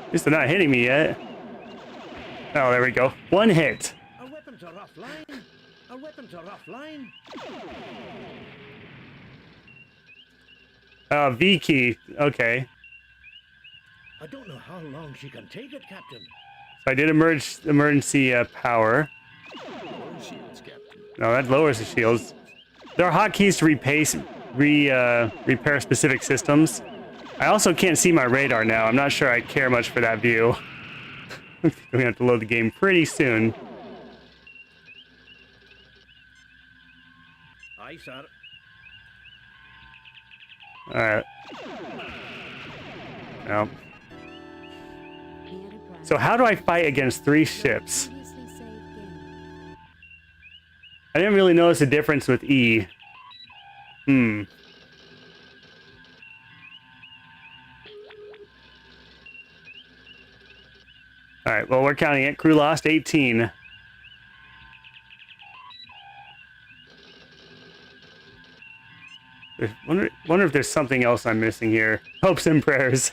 At least they're not hitting me yet. Oh, there we go. One hit. Our weapons are offline. Our weapons are offline. V key. Okay. I don't know how long she can take it, Captain. So I did emergency power. No, that lowers the shields. There are hotkeys to repair specific systems. I also can't see my radar now. I'm not sure I care much for that view. We're gonna have to load the game pretty soon. Aye, sir. Alright. Well. So how do I fight against 3 ships? I didn't really notice a difference with E. Alright, well, we're counting it. Crew lost 18. Wonder if there's something else I'm missing here. Hopes and prayers.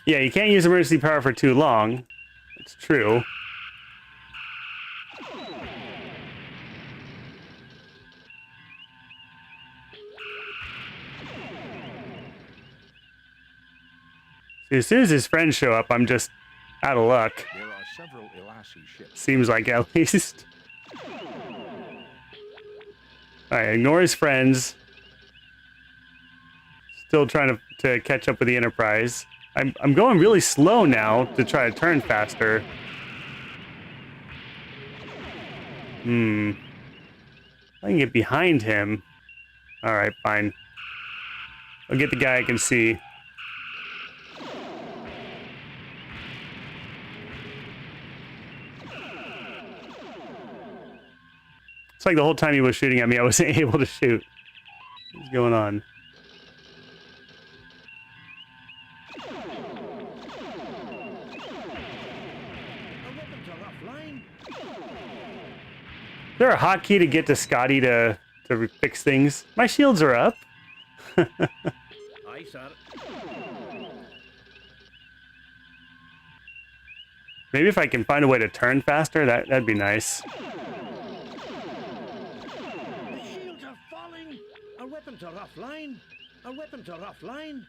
Yeah, you can't use emergency power for too long. It's true. As soon as his friends show up, I'm just out of luck. There are several Elassie ships. Seems like, at least. Alright, ignore his friends. Still trying to catch up with the Enterprise. I'm going really slow now to try to turn faster. I can get behind him. Alright, fine. I'll get the guy I can see. It's like the whole time he was shooting at me, I wasn't able to shoot. What's going on? Is there a hotkey to get to Scotty to fix things? My shields are up. Aye, sir. Maybe if I can find a way to turn faster, that'd be nice. Our weapons are offline. Our weapons are offline.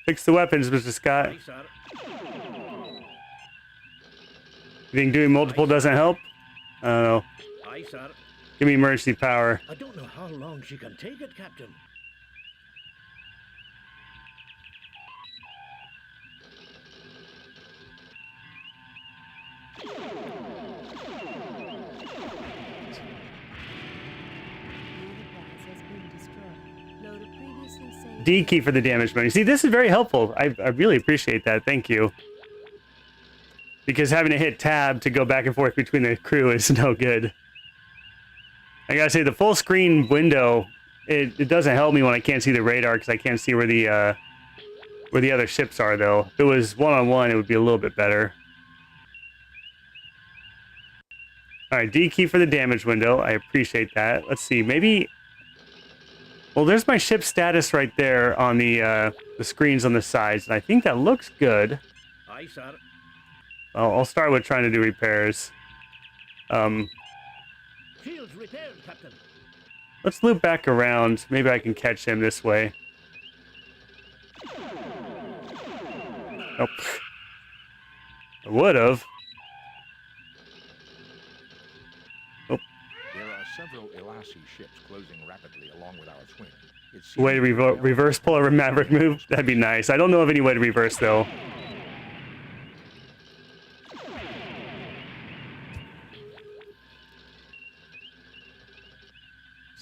Fix the weapons, Mr. Scott. Aye, sir. You think doing multiple doesn't help? I don't know. Aye, sir. Give me emergency power. I don't know how long she can take it, Captain. D key for the damage money. See, this is very helpful. I really appreciate that. Thank you. Because having to hit tab to go back and forth between the crew is no good. I gotta say, the full screen window, it doesn't help me when I can't see the radar because I can't see where the other ships are, though. If it was one-on-one, it would be a little bit better. Alright, D key for the damage window. I appreciate that. Let's see, maybe... Well, there's my ship status right there on the screens on the sides, and I think that looks good. Aye, sir. I'll start with trying to do repairs. Shields repaired, Captain. Let's loop back around. Maybe I can catch him this way. Nope. I would've. Oh. There are several Elassie ships closing rapidly along with our twin. Way to reverse pull a Maverick move? That'd be nice. I don't know of any way to reverse, though.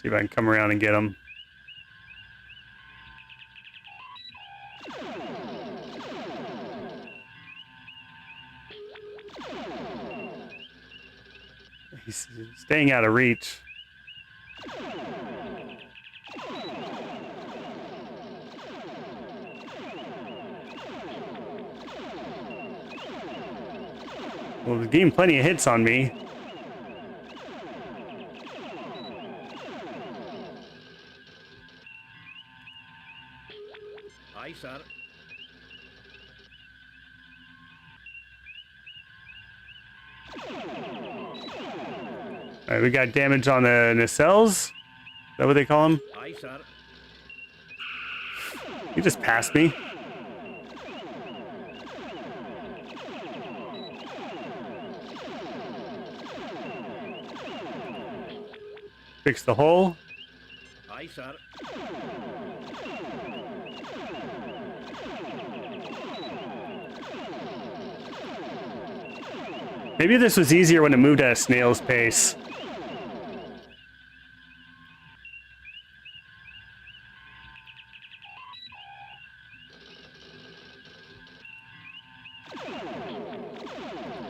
See if I can come around and get him. He's staying out of reach. Well, he's getting plenty of hits on me. Aye, sir. All right, we got damage on the nacelles. Is that what they call them? Aye, sir. He just passed me. Fix the hole. Aye, sir. Maybe this was easier when it moved at a snail's pace.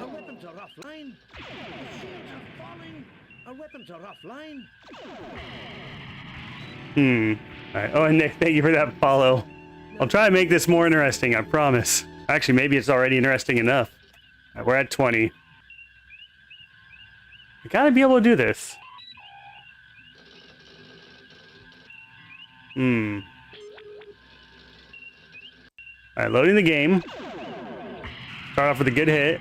Our weapons are offline. The shields are falling. Our weapons are offline. All right. Oh, and Nick, thank you for that follow. I'll try to make this more interesting, I promise. Actually, maybe it's already interesting enough. All right, we're at 20. I gotta be able to do this. All right, loading the game. Start off with a good hit.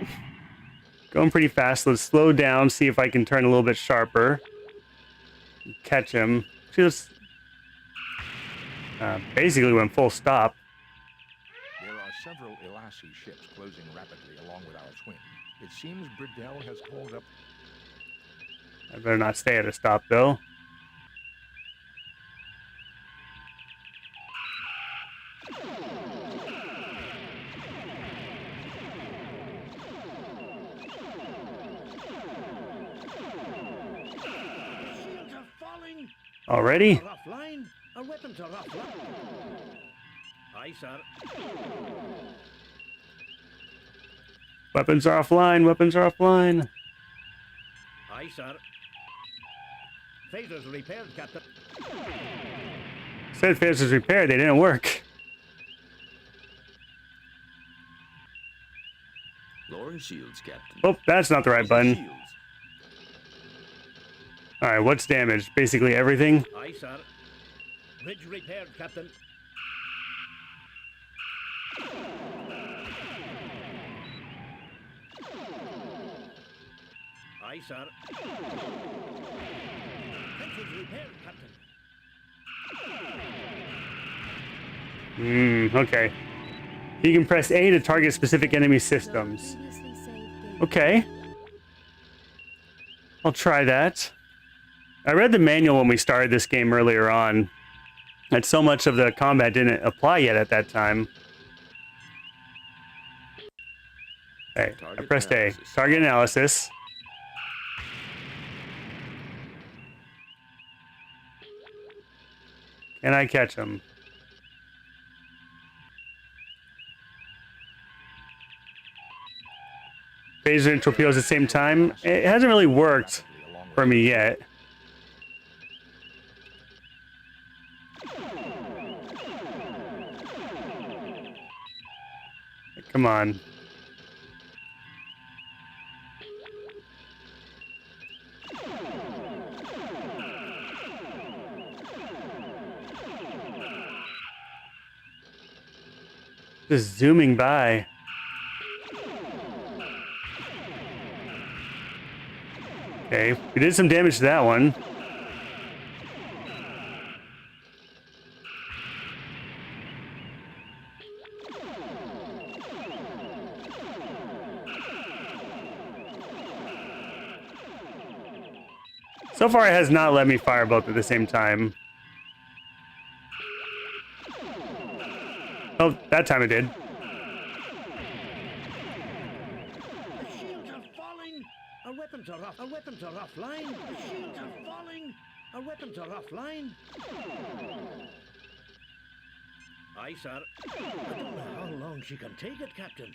Going pretty fast. Let's slow down, see if I can turn a little bit sharper. Catch him. Just basically went full stop. There are several Elassie ships closing rapidly along with our twin. It seems Bridell has called up. I better not stay at a stop, though. Already? Offline. Our weapons are offline. Aye, sir. Weapons are offline. Weapons are offline. Aye, sir. Phasers repaired, Captain. Said phasers repaired. They didn't work. Lowering shields, Captain. Oh, that's not the right button. All right, what's damaged? Basically everything. Aye, sir. Bridge repaired, Captain. Aye, sir. Fences repaired, Captain. Okay. You can press A to target specific enemy systems. Okay. I'll try that. I read the manual when we started this game earlier on. And so much of the combat didn't apply yet at that time. Okay, I pressed A. Target analysis. Can I catch him? Phaser and torpedoes at the same time. It hasn't really worked for me yet. Come on. Just zooming by. Okay, we did some damage to that one. So far, it has not let me fire both at the same time. Oh, that time it did. The shields are falling. Our weapons are off. Our weapons are offline. The shields are falling. Our weapons are offline. Aye, sir. I don't know how long she can take it, Captain.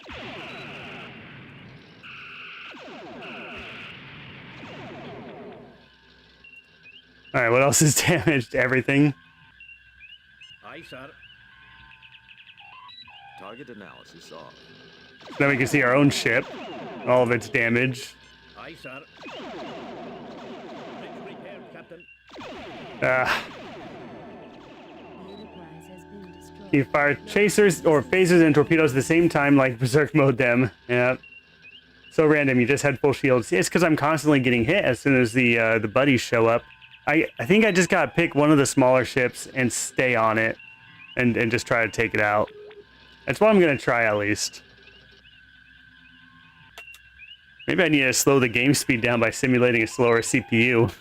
All right, what else is damaged? Everything. Aye, sir. Target analysis off. Then we can see our own ship, all of its damage. Aye, sir. Bridge repaired, Captain. You fire chasers or phasers and torpedoes at the same time, like berserk mode them. Yeah. So random. You just had full shields. It's because I'm constantly getting hit as soon as the buddies show up. I think I just gotta pick one of the smaller ships and stay on it, and just try to take it out. That's what I'm gonna try at least. Maybe I need to slow the game speed down by simulating a slower CPU.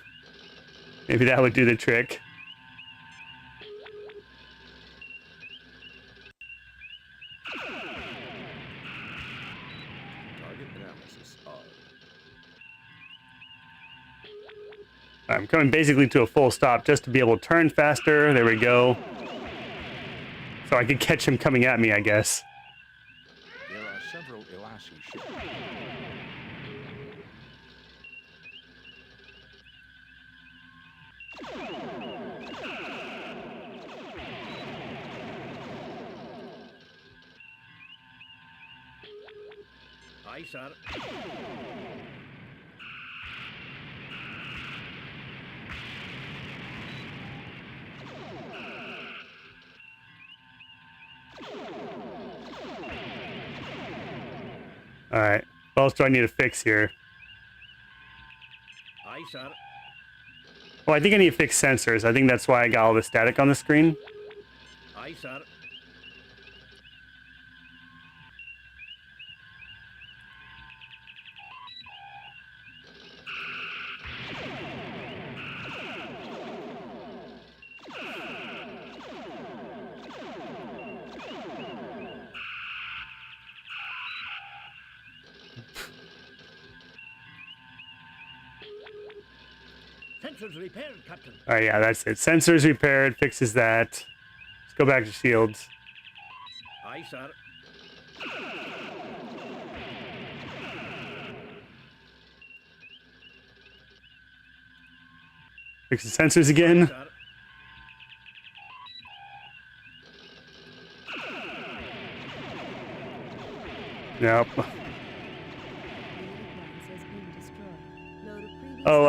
Maybe that would do the trick. Target analysis off. I'm coming basically to a full stop just to be able to turn faster. There we go. So I could catch him coming at me, I guess. There are several Elassie ships. Aye, sir. All right. What else do I need to fix here? Aye, sir. Well, I think I need to fix sensors. I think that's why I got all the static on the screen. Aye, sir. Sensors repaired, Captain. All right, yeah, that's it. Sensors repaired, fixes that. Let's go back to shields. Aye, sir. Fix the sensors again. Sir. Nope. Oh,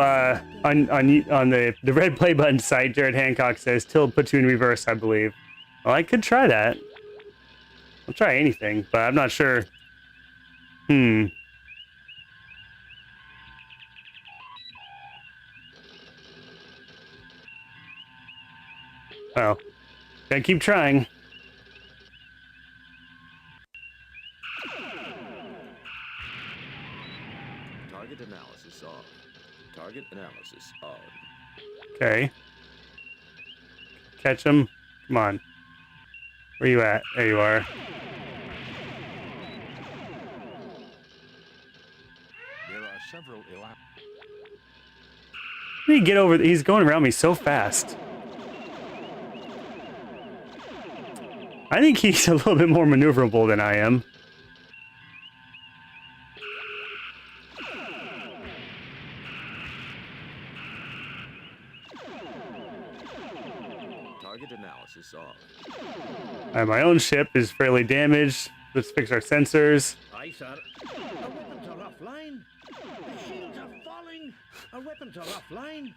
on the red play button site, Jared Hancock says tilt puts you in reverse, I believe. Well, I could try that. I'll try anything, but I'm not sure. Well, gotta keep trying. Target analysis off. Target analysis on. Okay. Catch him. Come on. Where you at? There you are. There are several Elassie. How do you get over? He's going around me so fast. I think he's a little bit more maneuverable than I am. Target analysis off. My own ship is fairly damaged. Let's fix our sensors. Aye, sir. Our weapons are offline. The shields are falling. Our weapons are offline.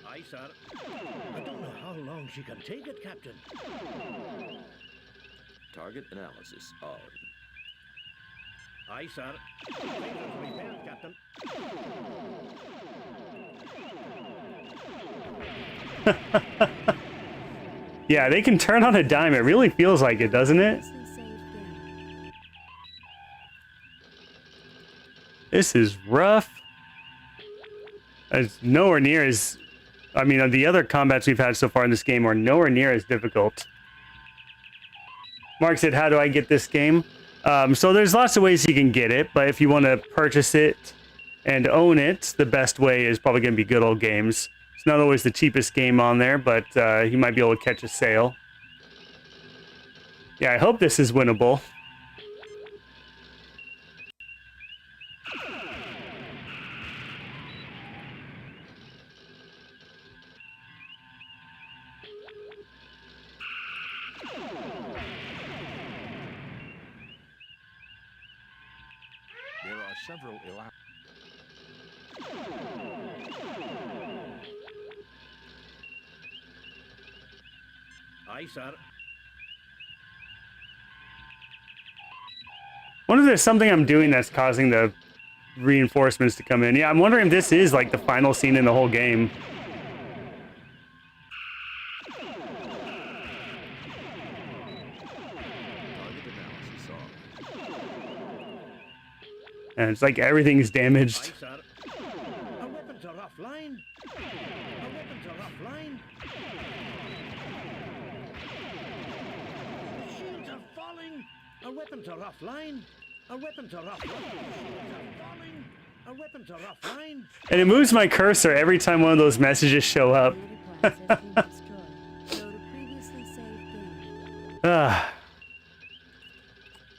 Aye, sir. I don't know how long she can take it, Captain. Target analysis on. Aye, sir. Sensors repaired, Captain. Yeah, they can turn on a dime. It really feels like it, doesn't it? This is rough. It's nowhere near as... I mean, the other combats we've had so far in this game are nowhere near as difficult. Mark said, how do I get this game? So there's lots of ways you can get it, but if you want to purchase it and own it, the best way is probably going to be Good Old Games. It's not always the cheapest game on there, but you might be able to catch a sale. Yeah, I hope this is winnable. There are several Aye, sir. Wonder if there's something I'm doing that's causing the reinforcements to come in. Yeah, I'm wondering if this is like the final scene in the whole game. And it's like everything's damaged. Our weapons are offline. Our weapons are offline. The shields are falling. Our weapons are offline. Our weapons are offline. The shields are falling. Our weapons are offline. And it moves my cursor every time one of those messages show up.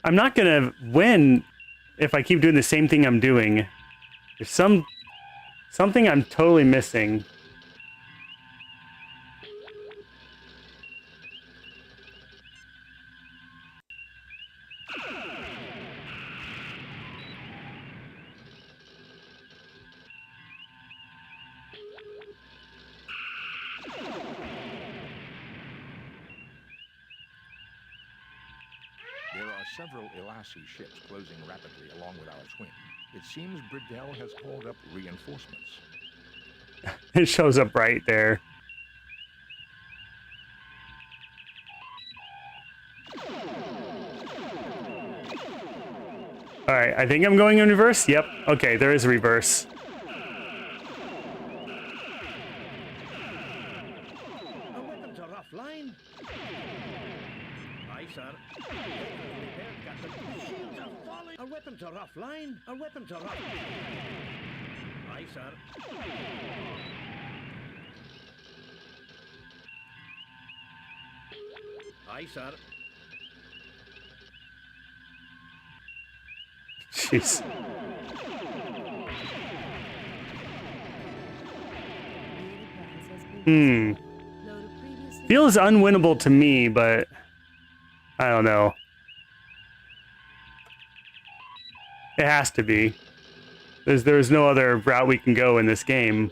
I'm not gonna win if I keep doing the same thing I'm doing. There's something I'm totally missing. There are several Elassie ships closing rapidly along with our twin. It seems Bridell has called up reinforcements. It shows up right there. Alright, I think I'm going in reverse. Yep. Okay, there is a reverse. Our weapons are offline. Aye, sir. The shields are falling. Our weapons are offline. Our weapons are offline. Aye, sir. Aye, sir. Jeez. Feels unwinnable to me, but I don't know. It has to be. There's no other route we can go in this game.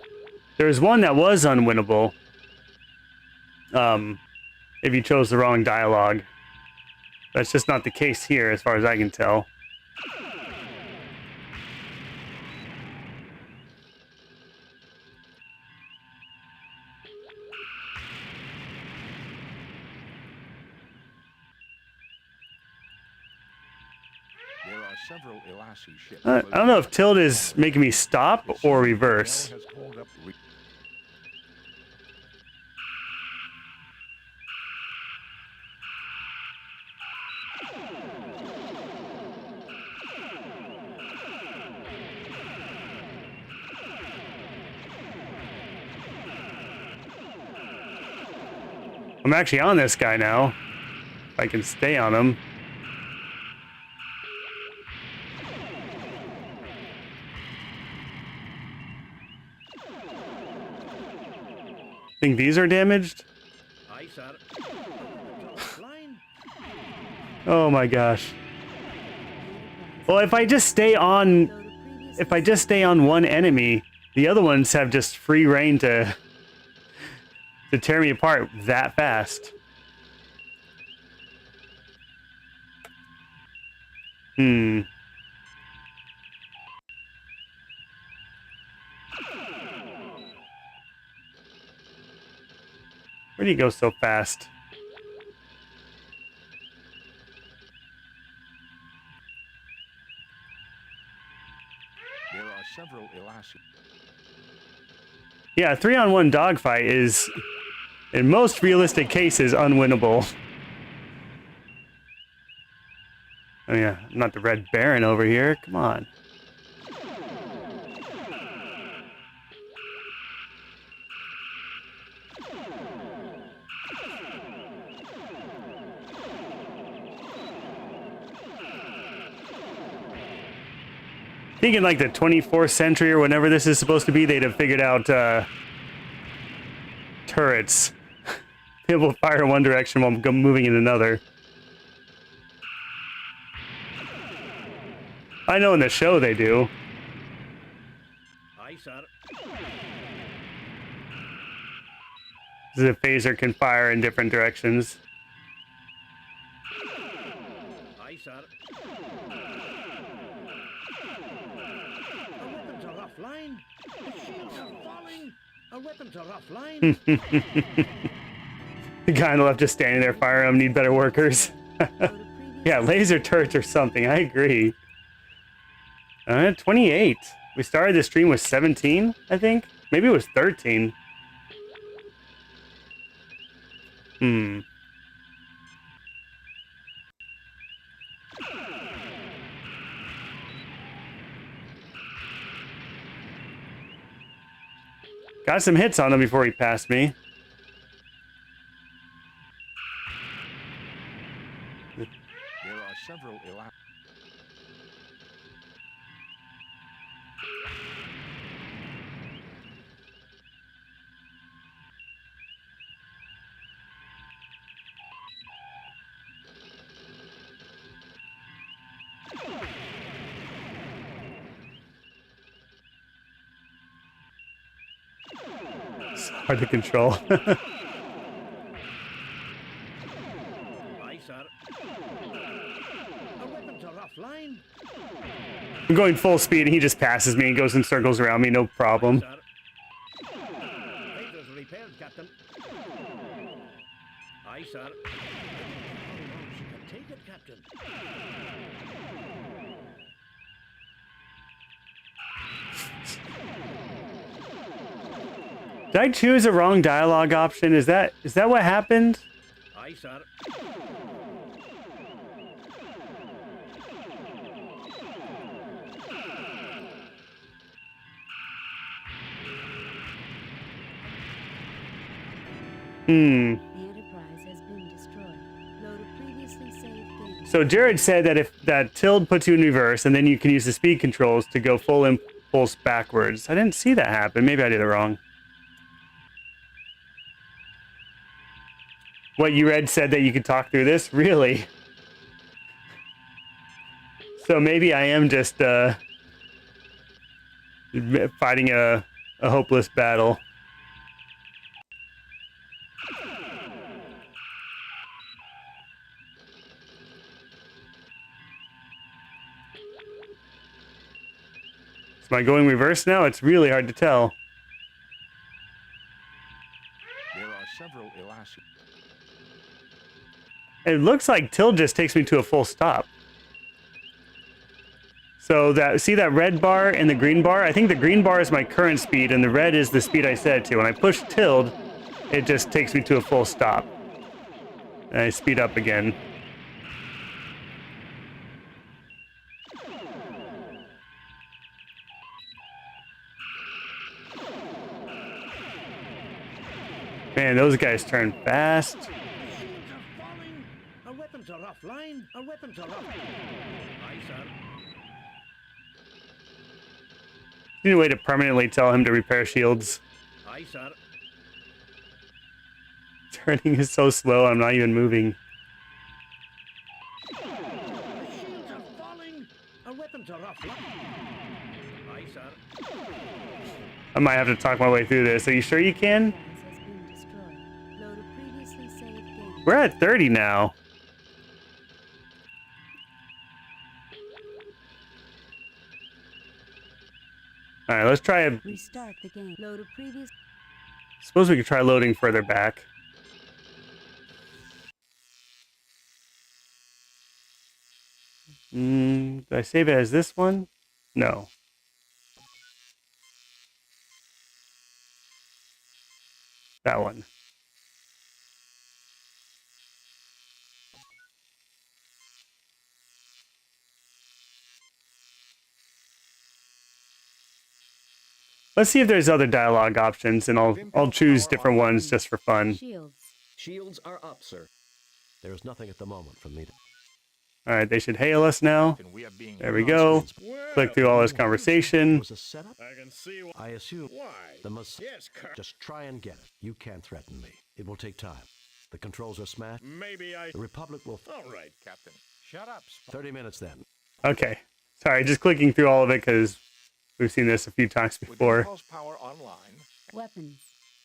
There's one that was unwinnable. If you chose the wrong dialogue. That's just not the case here, as far as I can tell. There are several Elassie ships. I don't know if tilt is making me stop or reverse. Has called up I'm actually on this guy now. If I can stay on him. Think these are damaged? Aye, sir. Oh my gosh. Well, if I just stay on one enemy, the other ones have just free reign to tear me apart that fast. Where do you go so fast? There are several Elassie. Yeah, a 3-on-1 dogfight is, in most realistic cases, unwinnable. Oh yeah, I'm not the Red Baron over here. Come on. I think in like the 24th century or whenever this is supposed to be, they'd have figured out turrets. Able to fire in one direction while moving in another. I know in the show they do. Aye, sir. The phaser can fire in different directions. Aye, sir. Our weapons are offline. The shields are falling. Our weapons are offline. The guy on the left just standing there firing them. Need better workers. Yeah, laser turrets or something. I agree. 28. We started the stream with 17, I think. Maybe it was 13. Got some hits on him before he passed me. There are several It's hard to control. Aye, sir. Our weapons are offline. I'm going full speed and he just passes me and goes in circles around me, no problem. Phaser's repaired, Captain. Aye, sir. Take it, Captain. Did I choose a wrong dialogue option? Is that what happened? Aye, sir. The Enterprise has been destroyed. Load a previously saved game. So Jared said that if that tilt puts you in reverse, and then you can use the speed controls to go full impulse backwards. I didn't see that happen. Maybe I did it wrong. What you read said that you could talk through this? Really? So maybe I am just fighting a hopeless battle. Am I going reverse now? It's really hard to tell. There are several elastic. It looks like tilt just takes me to a full stop. So that, see that red bar and the green bar? I think the green bar is my current speed and the red is the speed I set it to. When I push tilt, it just takes me to a full stop. And I speed up again. Man, those guys turn fast. Our weapons are offline. Our weapons are offline. Aye, sir. Need a way to permanently tell him to repair shields. Aye, sir. Turning is so slow, I'm not even moving. The shields are falling. Our weapons are offline. Aye, sir. I might have to talk my way through this. Are you sure you can? We're at 30 now. All right, let's try a... Restart the game. Load a previous... Suppose we could try loading further back. Did I save it as this one? No. That one. Let's see if there's other dialogue options, and I'll choose different ones just for fun. Shields are up, sir. There is nothing at the moment for me to... All right, they should hail us now. Captain, we are being There we go. Click through all this conversation. Was a setup? I can see I assume. why. The Messiah. Yes, Kirk. Just try and get it. You can't threaten me. It will take time. The controls are smashed. Maybe I. The Republic will. All right, Captain. Shut up. 30 minutes then. Okay. Sorry, just clicking through all of it because we've seen this a few times With before. impulse power online. Weapons,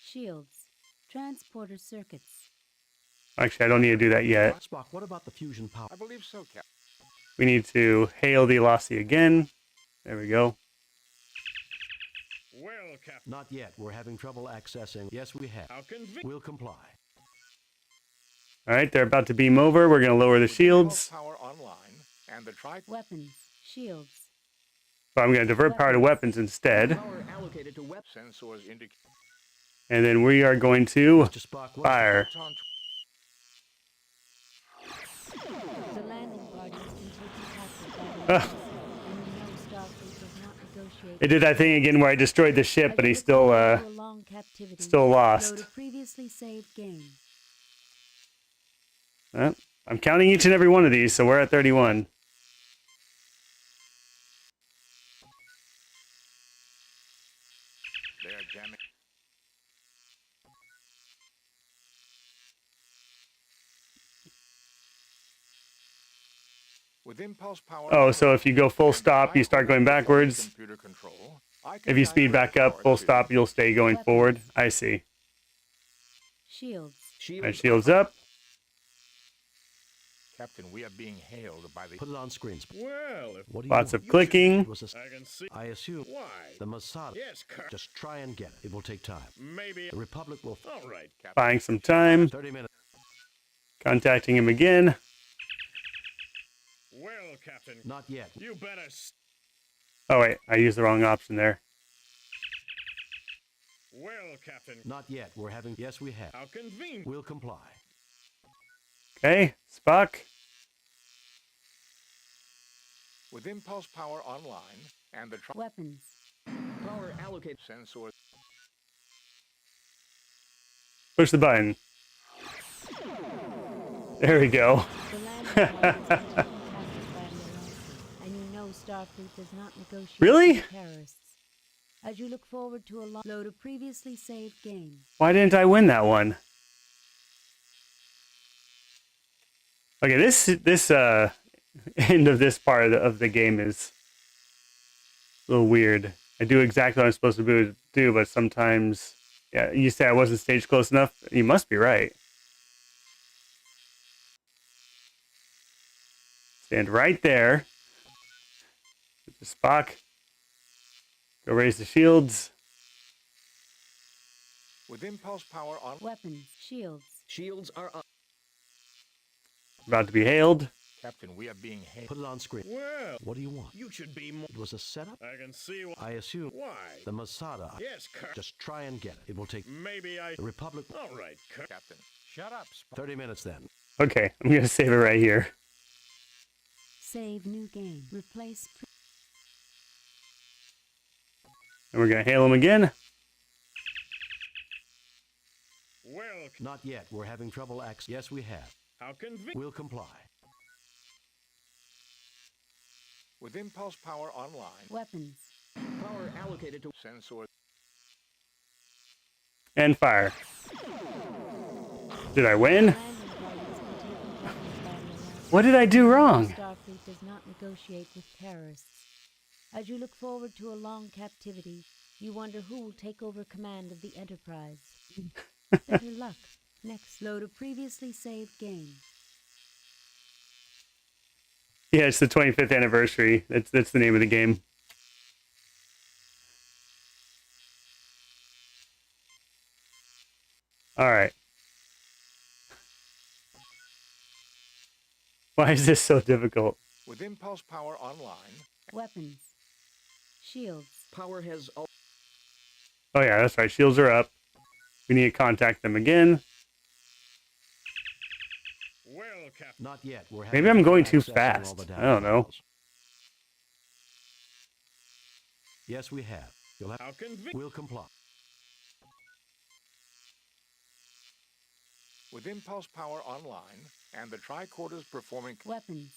shields, transporter circuits. Actually, I don't need to do that yet. Spock, what about the fusion power? I believe so, Captain. We need to hail the Elasi again. There we go. Well, Captain. Not yet. We're having trouble accessing. Yes, we have. How convenient. We'll comply. All right, they're about to beam over. We're going to lower the shields. Power online and the Weapons, shields. So I'm going to divert power to weapons instead. Power allocated to weapons. sensors indicate And then we are going to fire. The landing party has been taken captive by the Nazis, and you know Starfleet does not negotiate. It did that thing again where I destroyed the ship, but he's still still lost. Load a previously saved game. I'm counting each and every one of these, so we're at 31. they are jamming. With impulse power. Oh, so if you go full stop, you start going backwards. Computer control. If you speed back up, full stop, you'll stay going forward. I see. Shields. And shields up. Captain, we are being hailed by the. Put it on screens. Well, if What do you Lots want? of clicking. It was a- I can see I assume. why. The Masada. Yes, Kirk. Just try and get it. It will take time. Maybe. The Republic will. All right, Captain. Buying some time. 30 minutes. Contacting him again. Well, Captain. Not yet. You better. Oh, wait. I used the wrong option there. Well, Captain. Not yet. We're having. Yes, we have. How convenient. We'll comply. Okay. Spock. With impulse power online and the Weapons. Power allocated. sensor. Push the button. There we go. The landing party has been taken captive by the Nazis, and you know Starfleet does not negotiate Really? with terrorists. As you look forward to a load of previously saved game. Why didn't I win that one? Okay, this end of this part of the game is a little weird. I do exactly what I'm supposed to do, but sometimes, yeah, you say I wasn't staged close enough. You must be right. Stand right there. Spock. Go raise the shields. With impulse power on. Weapons, shields. Shields are up. About to be hailed. Captain, we are being hailed. Put it on screen. Well, What do you want? you should be more. It was a setup. I can see why. I assume. Why? The Masada. Yes, Kirk. Just try and get it. It will take. Maybe I. The Republic. All right, Kirk. Captain. Shut up. 30 minutes then. Okay, I'm going to save it right here. Save new game. Replace. And we're going to hail him again. Well, Not yet. We're having trouble access. Yes, we have. how convenient. We'll comply. With impulse power online. Weapons. Power allocated to. Sensor. And fire. Did I win? Landing party has been taken captive by the Nazis. What did I do wrong? Starfleet does not negotiate with terrorists. As you look forward to a long captivity, you wonder who will take over command of the Enterprise. Better luck. Next, load a previously saved game. Yeah, it's the 25th anniversary. That's the name of the game. All right. Why is this so difficult? With impulse power online. Weapons. Shields. Power has. Oh yeah, that's right. Shields are up. We need to contact them again. Well, Captain. Not yet. We're Maybe I'm going too accessing all fast. the I don't know. files. Yes, we have. You'll have. How convenient. We'll comply. With impulse power online and the tricorders performing. Weapons.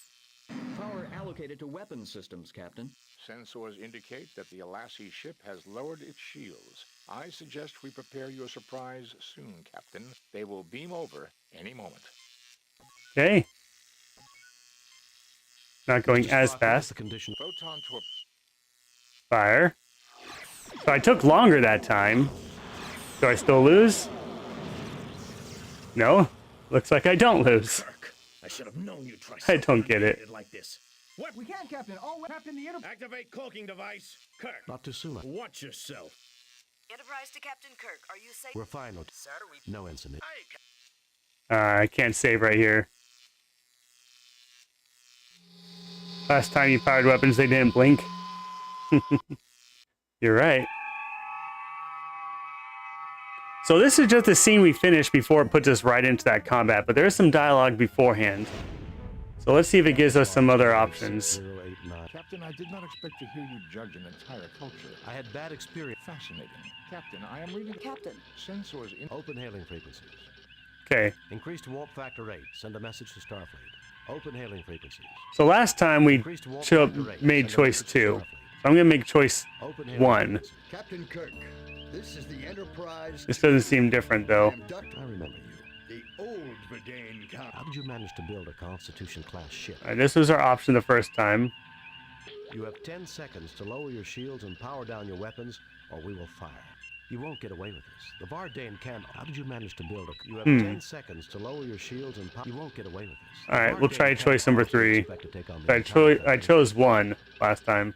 Power allocated to weapons systems, Captain. Sensors indicate that the Alassie ship has lowered its shields. I suggest we prepare you a surprise soon, Captain. They will beam over any moment. Okay. Not going as fast. Photon torp. Fire. So I took longer that time. Do I still lose? No. Looks like I don't lose. Kirk, I should have known you'd try I don't get it. like this. We can't, Captain. Captain, the Enterprise. Activate cloaking device. Kirk. Not too soon. Watch yourself. Enterprise to Captain Kirk. Are you safe? We're fine. Sir, we... No incident. I can't save right here. Last time you fired weapons, they didn't blink. You're right. So this is just the scene we finished before it puts us right into that combat, but there is some dialogue beforehand. So let's see if it gives us some other options. Captain, I did not expect to hear you judge an entire culture. I had bad experience. Fascinating. Captain, I am reading... Captain. Sensors in... Open hailing frequencies. Okay. Increased warp factor 8. Send a message to Starfleet. Open hailing frequencies. So last time we made choice 2. So I'm going to make choice 1. Captain Kirk, this is the Enterprise. This doesn't seem different, though. I remember you. The old Verdane Council. How did you manage to build a Constitution-class ship? This was our option the first time. You have 10 seconds to lower your shields and power down your weapons, or we will fire. You won't get away with this. The Vardane can't. How did you manage to build a... You have 10 seconds to lower your shields and power... You won't get away with this. Alright, we'll try choice number 3. I chose 1 last time.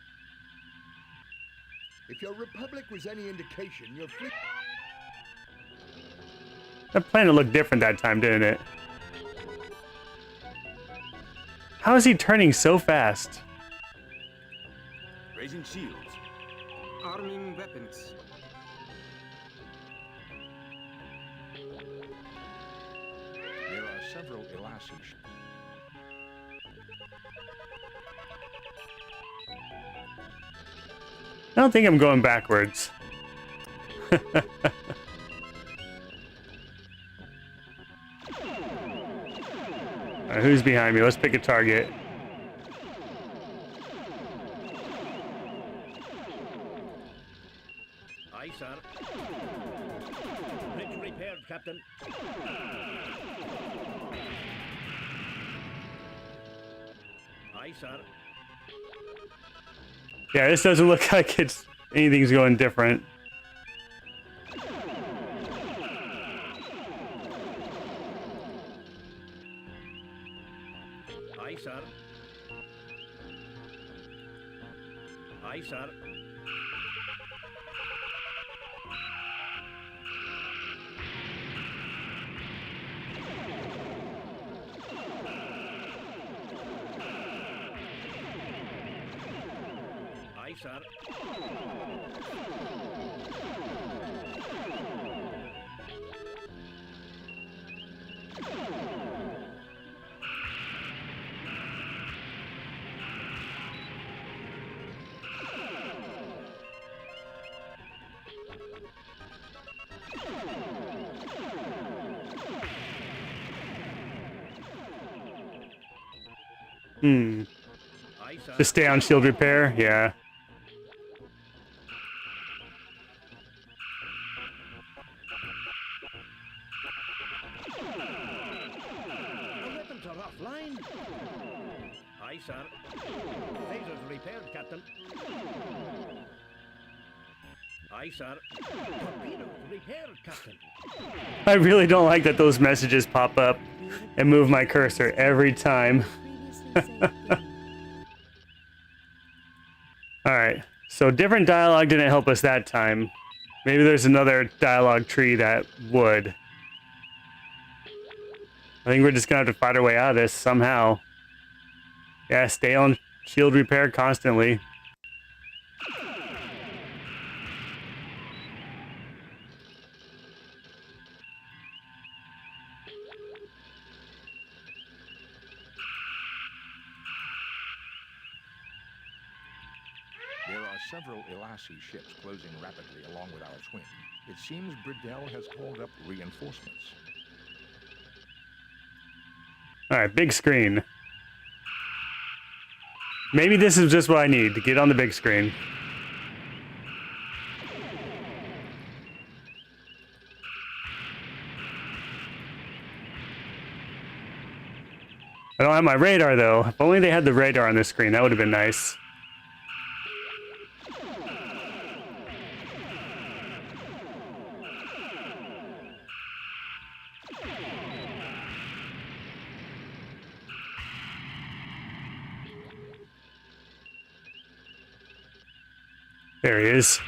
If your Republic was any indication, your fleet... That planet looked different that time, didn't it? How is he turning so fast? Raising shields. Arming weapons. There are several Alassie ships. I don't think I'm going backwards. Alright, who's behind me? Let's pick a target. Aye, sir. Bridge repaired, Captain. Aye, sir. Yeah, this doesn't look like anything's going different. Aye, sir. Aye, sir. Aye, sir. To stay on shield repair? Yeah. Our weapons are offline. Aye, sir. Phasers repaired, Captain. Aye, sir. Torpedoes repaired, Captain. I really don't like that those messages pop up and move my cursor every time. Alright, so different dialogue didn't help us that time. Maybe there's another dialogue tree that would. I think we're just gonna have to fight our way out of this somehow. Yeah, stay on shield repair constantly. There are several Alassie ships closing rapidly along with our twin. It seems Bridell has called up reinforcements. Alright, big screen. Maybe this is just what I need to get on the big screen. I don't have my radar, though. If only they had the radar on the screen, that would have been nice. There he is.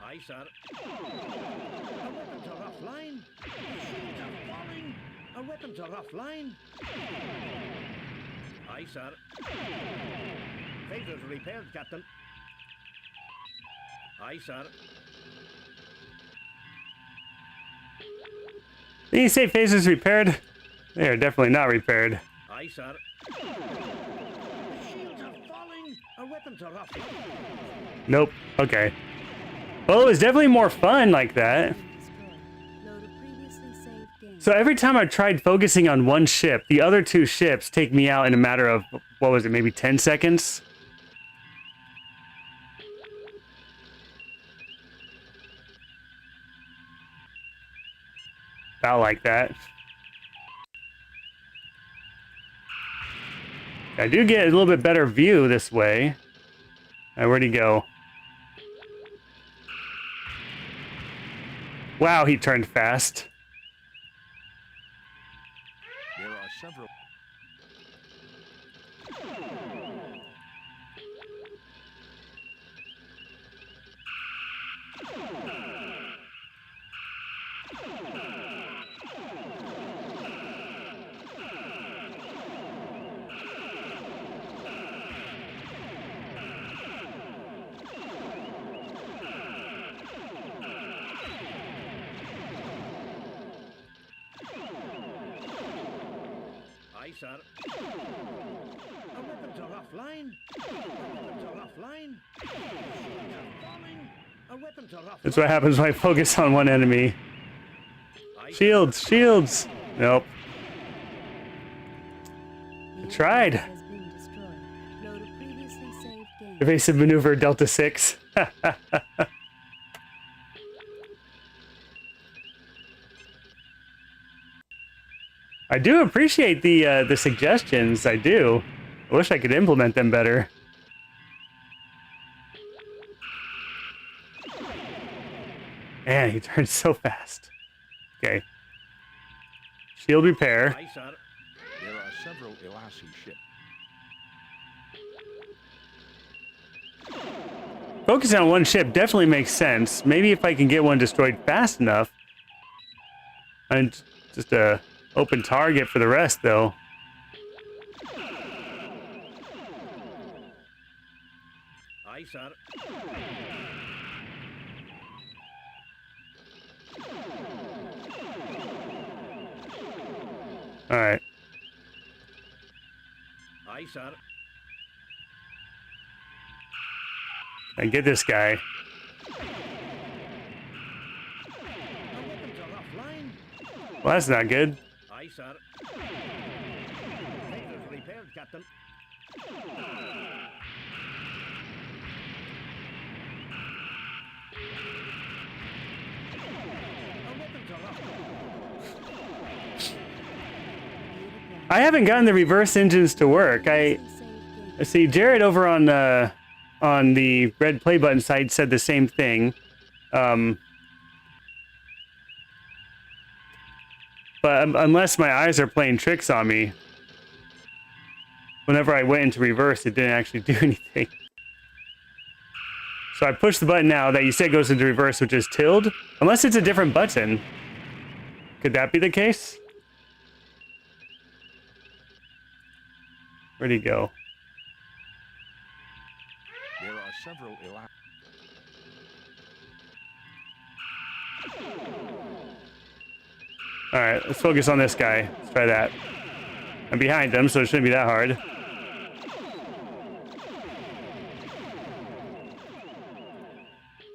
Aye, sir. Our weapons are offline. The shields are falling. Our weapons are offline. Aye, sir. Phasers repaired, Captain. Aye, sir. Did you say phasers repaired? They are definitely not repaired. Aye, sir. The shields are falling. Our weapons are offline. Nope. Okay. Well, it was definitely more fun like that. So every time I tried focusing on one ship, the other two ships take me out in a matter of, what was it, maybe 10 seconds? About like that. I do get a little bit better view this way. Where'd he go? Wow, he turned fast. There are several. Aye, sir. Our weapons are offline. Our weapons are offline. The shields are falling. Our weapons are offline. That's what happens when I focus on one enemy. Shields, shields. Nope. I tried. Evasive maneuver, Delta 6. I do appreciate the suggestions. I do. I wish I could implement them better. Man, he turns so fast. Okay. Shield repair. Aye, sir. There are several Elasi ships. Focusing on one ship definitely makes sense. Maybe if I can get one destroyed fast enough. And just a open target for the rest, though. Aye, sir. All right. Aye, sir. And get this guy. Our weapons are offline. Well, that's not good. Aye, sir. Phasers repaired, Captain. Our weapons are offline. I haven't gotten the reverse engines to work. I see Jared over on the red play button side said the same thing. But unless my eyes are playing tricks on me, whenever I went into reverse, it didn't actually do anything. So I pushed the button now that you said goes into reverse, which is tilde. Unless it's a different button. Could that be the case? Where'd he go? There are several Elasi. All right, let's focus on this guy. Let's try that. I'm behind him, so it shouldn't be that hard.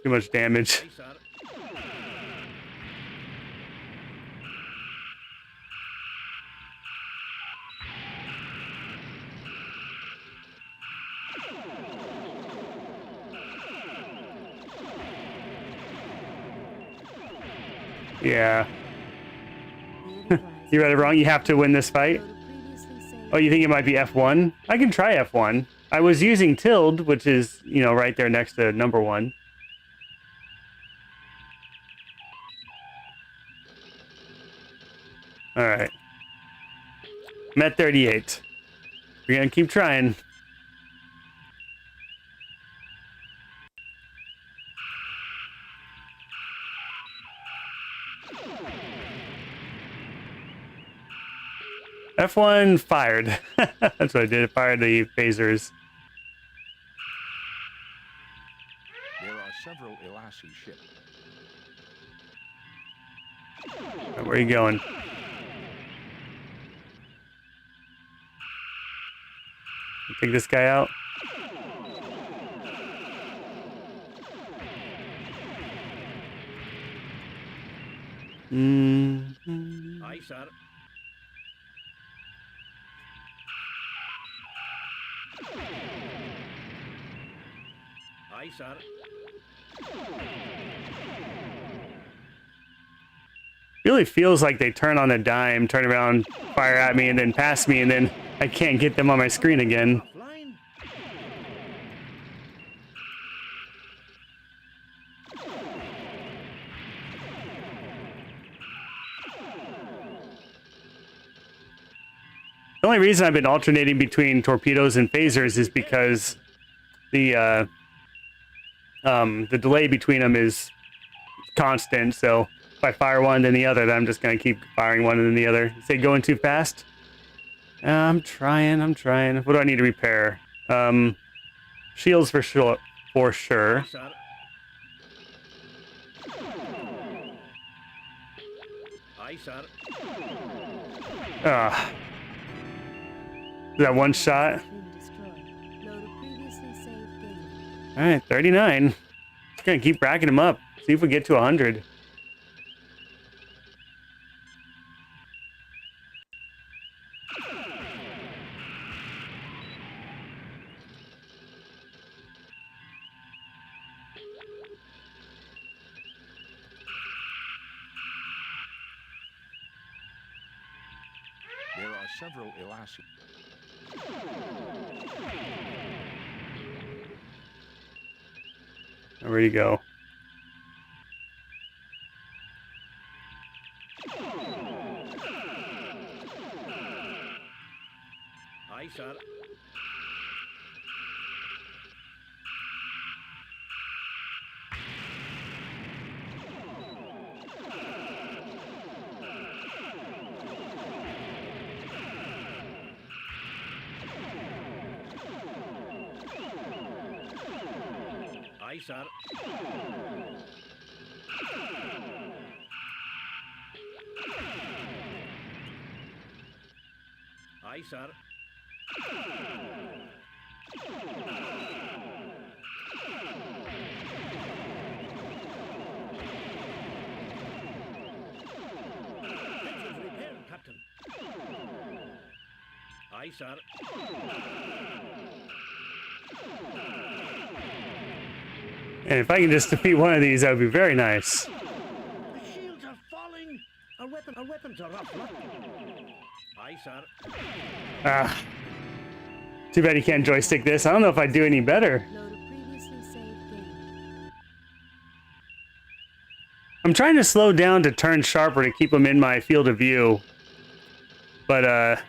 Too much damage. Yeah. You read it wrong. You have to win this fight. Oh, you think it might be F1? I can try F1. I was using tilde, which is, you know, right there next to number 1. All right. I'm at 38. We're going to keep trying. F1 fired. That's what I did. It fired the phasers. There are several Elassie ships. Right, where are you going? Take this guy out. Aye, sir. Aye, sir. Really feels like they turn on a dime, turn around, fire at me, and then pass me, and then I can't get them on my screen again. The only reason I've been alternating between torpedoes and phasers is because the delay between them is constant. So if I fire one, then the other, then I'm just going to keep firing one and then the other. Is it going too fast? I'm trying. What do I need to repair? Shields for sure. Aye, sir. Is that one shot? All right, 39. Just gonna keep racking them up. See if we get to 100. There are several Elassie. Where'd he go? Aye, sir. Aye, sir. Aye, sir. Captain. Aye, sir. And if I can just defeat one of these, that would be very nice. The shields are falling. Our weapons are up. Aye, sir. Too bad you can't joystick this. I don't know if I'd do any better. I'm trying to slow down to turn sharper to keep them in my field of view. But,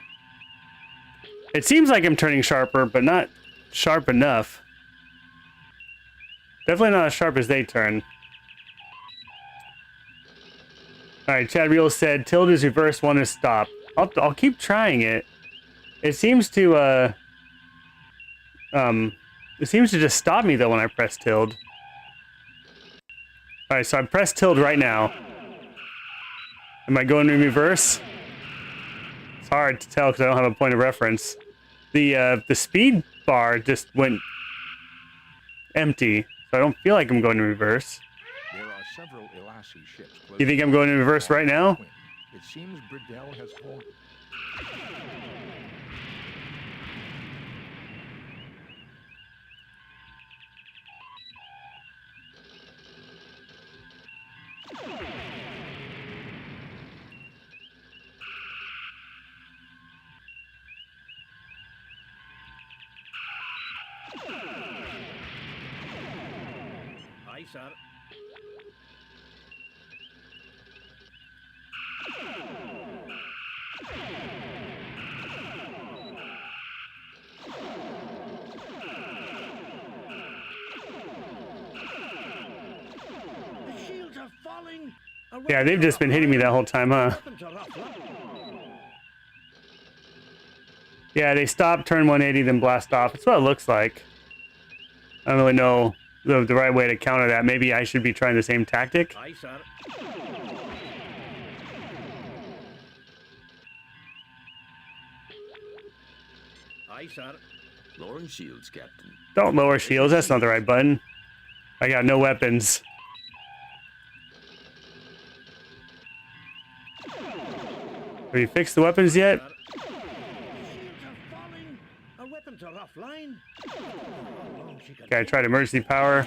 it seems like I'm turning sharper, but not sharp enough. Definitely not as sharp as they turn. Alright, Chad Real said, tilde is reverse, 1 is stop. I'll keep trying it. It seems to, it seems to just stop me, though, when I press tilde. Alright, so I pressed tilde right now. Am I going in reverse? It's hard to tell because I don't have a point of reference. The speed bar just went empty. So I don't feel like I'm going in reverse. There are several Elassie ships. You think I'm going in reverse right now? It seems Bridell has called. Aye, sir. The shields are falling. Yeah, they've just been hitting me that whole time, huh? Weapons are offline. Yeah, they stop, turn 180, then blast off. That's what it looks like. I don't really know the right way to counter that. Maybe I should be trying the same tactic. Aye, sir. Aye, sir. Lowering shields, Captain. Don't lower shields. That's not the right button. I got no weapons. Have you fixed the weapons yet? The shields are falling. Our weapons are offline. Okay, I tried emergency power.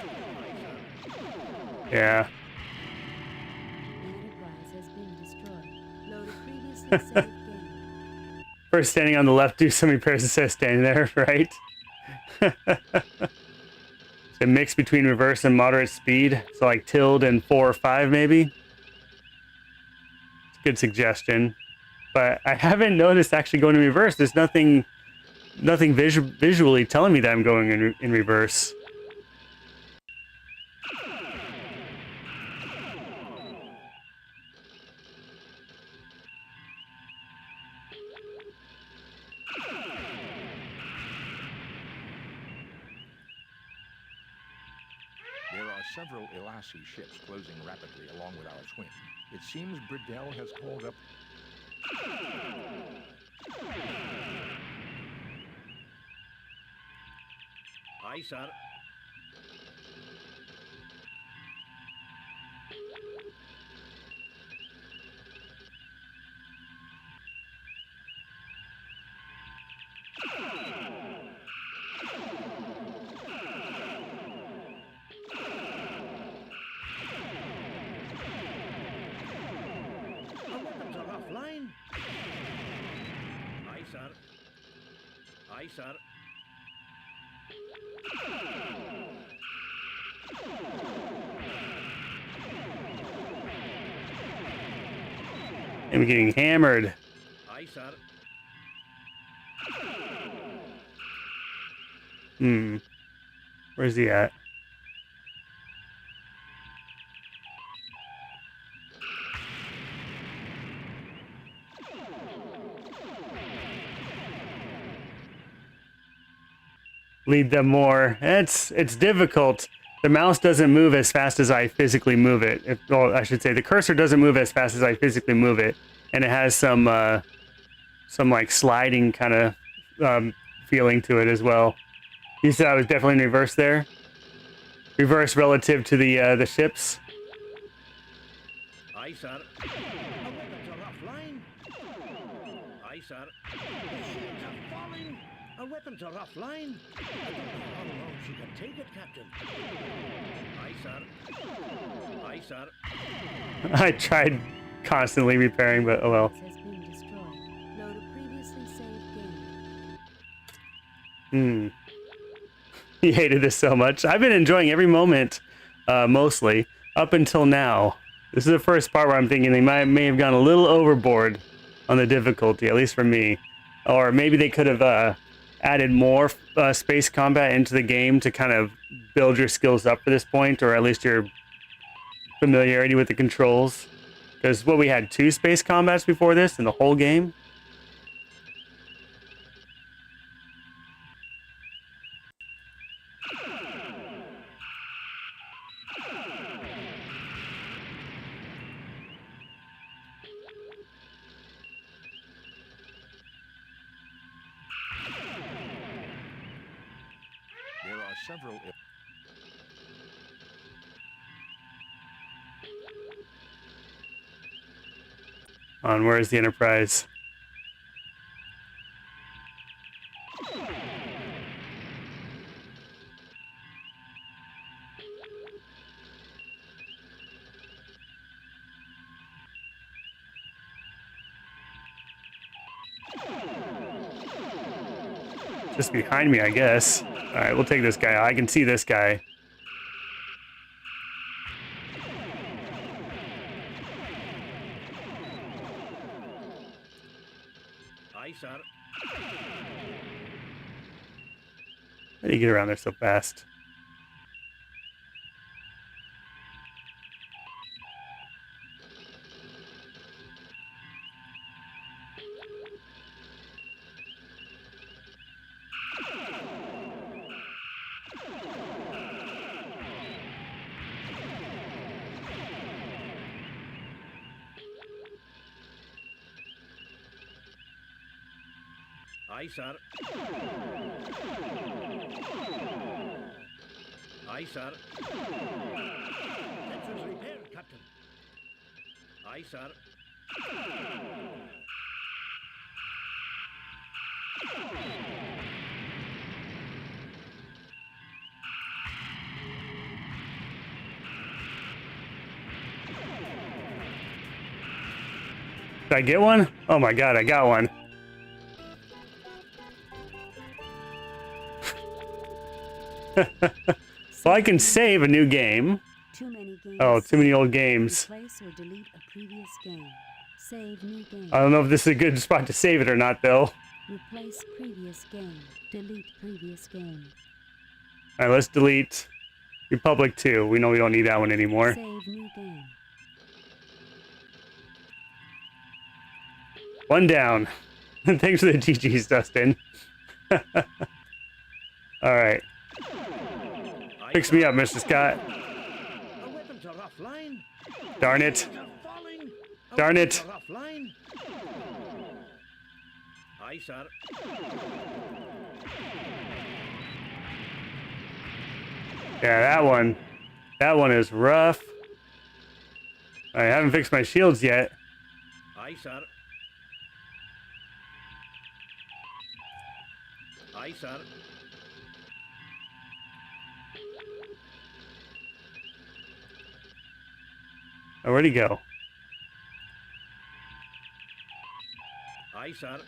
Yeah. The Enterprise has been destroyed. Load a previously saved game. First standing on the left, do some repairs instead of standing there, right? It's a mix between reverse and moderate speed. So like tilde and 4 or 5 maybe. It's a good suggestion. But I haven't noticed actually going in reverse. There's nothing visually telling me that I'm going in reverse. There are several Elassie ships closing rapidly along with our twin. It seems Bridell has called up. Aye, sir. Our weapons are offline. Aye, sir. Aye, sir. I'm getting hammered. Aye, sir. Where's he at? Lead them more. It's difficult. The mouse doesn't move as fast as I physically move it. Well, I should say the cursor doesn't move as fast as I physically move it, and it has some like sliding kind of feeling to it as well. You said I was definitely in reverse there. Reverse relative to the ships. Aye, sir. Our weapons are offline. Aye, sir. The shields are falling. Our weapons are offline. I don't know how long she can take it, Captain. Aye, sir. Aye, sir. I tried constantly repairing, but oh well. Has been destroyed. Load a previously saved game. He hated this so much. I've been enjoying every moment, mostly, up until now. This is the first part where I'm thinking they may have gone a little overboard on the difficulty, at least for me. Or maybe they could have added more space combat into the game to kind of build your skills up for this point, or at least your familiarity with the controls. Because what we had 2 space combats before this in the whole game. There are several. Where's the Enterprise? Just behind me, I guess. All right, we'll take this guy. I can see this guy. Aye, sir. How do you get around there so fast? Aye, sir. Aye, sir. Sensors repaired, Captain. Aye, sir. Did I get one? Oh my god, I got one. Well, I can save a new game. Too many games. Oh, too many old games. Replace or delete a previous game. Save new game. I don't know if this is a good spot to save it or not, though. Replace previous game. Delete previous game. All right, let's delete Republic 2. We know we don't need that one anymore. Save new game. One down. Thanks for the GGs, Dustin. All right. Fix me up, Mr. Scott. Our weapons are offline. Darn it. Falling. Darn it. Offline. Aye, sir. Yeah, that one. That one is rough. I haven't fixed my shields yet. Aye, sir. Aye, sir. Oh, where'd he go? Aye, sir.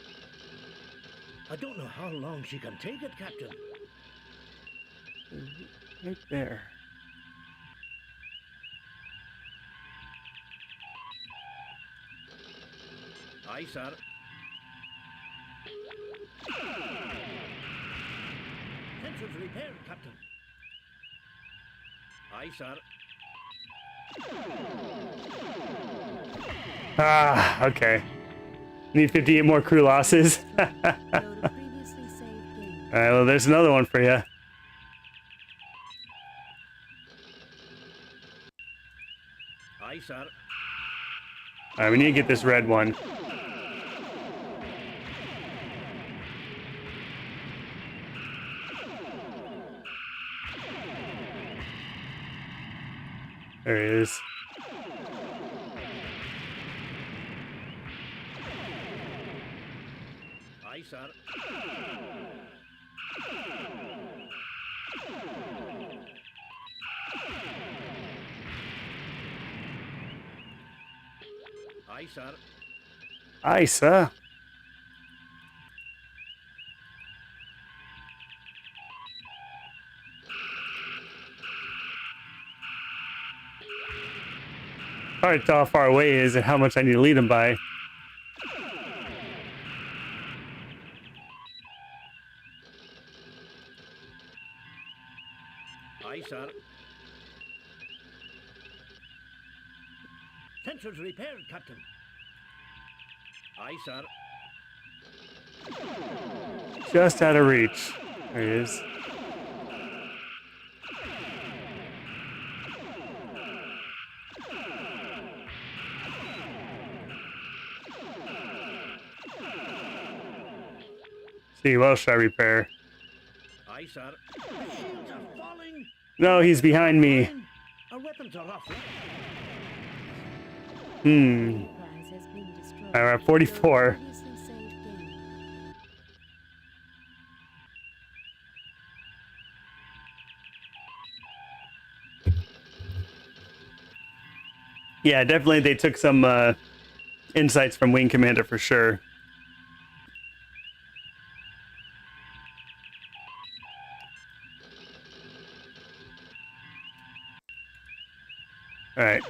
I don't know how long she can take it, Captain. Right there. Aye, sir. Sensors repaired, Captain. Aye, sir. Ah, okay. Need 58 more crew losses. Alright, well, there's another one for you. Aye, sir. Alright, we need to get this red one. There he is. Aye, sir. Aye, sir. Aye, sir. Hard to tell how far away he is and how much I need to lead him by. Aye, sir. Sensors repaired, Captain. Aye, sir. Just out of reach. There he is. See, what else should I repair? Aye, sir. The shields are falling. No, he's behind me. Our weapons are off. Enterprise has been destroyed. We're at 44. Previously saved game. Yeah, definitely they took some insights from Wing Commander for sure. All right.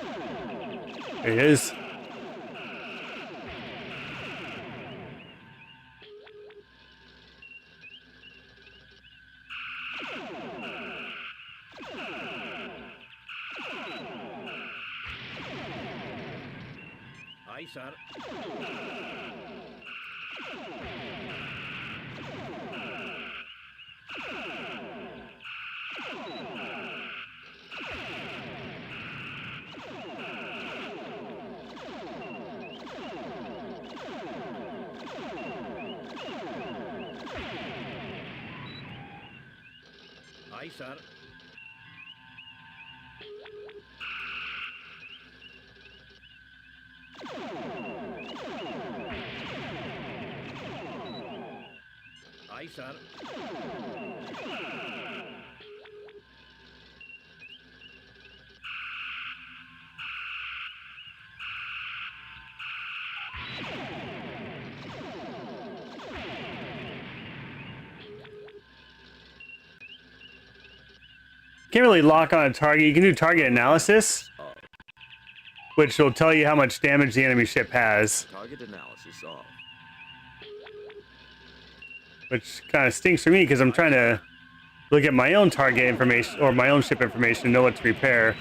There he is. Aye, sir. Aye, sir. Aye, sir. Can't really lock on a target. You can do target analysis, which will tell you how much damage the enemy ship has, Target analysis off. which kind of stinks for me because I'm trying to look at my own target information or my own ship information and know what to repair.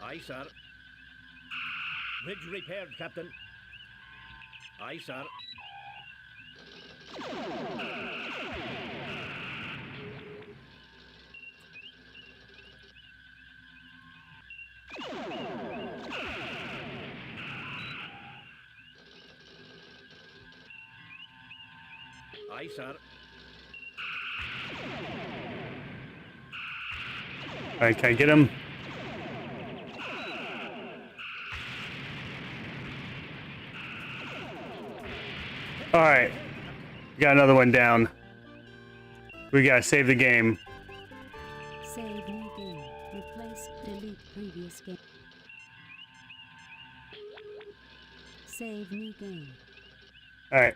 Aye, sir. Bridge repaired, Captain. Aye, sir. Aye, sir. All right, can I get him? All right, got another one down. We gotta save the game. Save new game. Replace, delete previous game. Save new game. All right,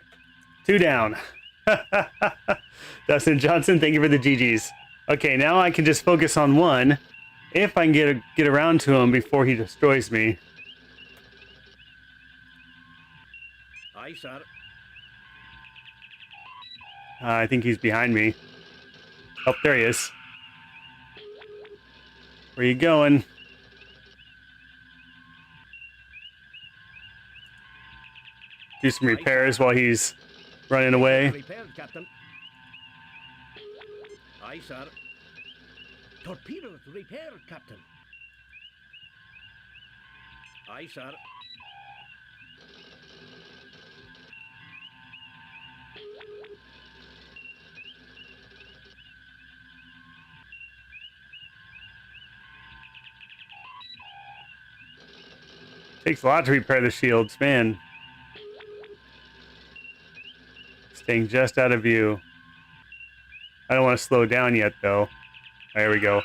2 down. Dustin Johnson, thank you for the GGs. Okay, now I can just focus on one, if I can get around to him before he destroys me. Aye, sir. I think he's behind me. Oh, there he is. Where you going? Do some repairs while he's running away. Repaired, Captain. Aye, sir. Torpedoes repaired, Captain. Aye, sir. Takes a lot to repair the shields, man. Staying just out of view. I don't want to slow down yet, though. There we go.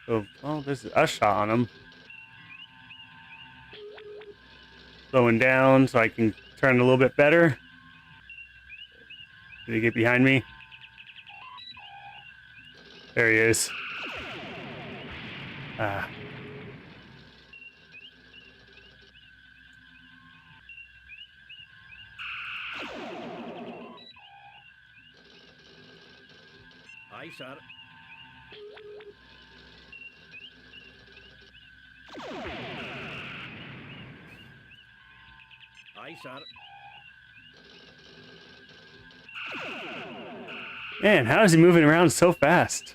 Oh, there's a shot on him. Slowing down so I can turn a little bit better. Did he get behind me? There he is. Ah. Aye, sir. Aye, sir. Man, how is he moving around so fast?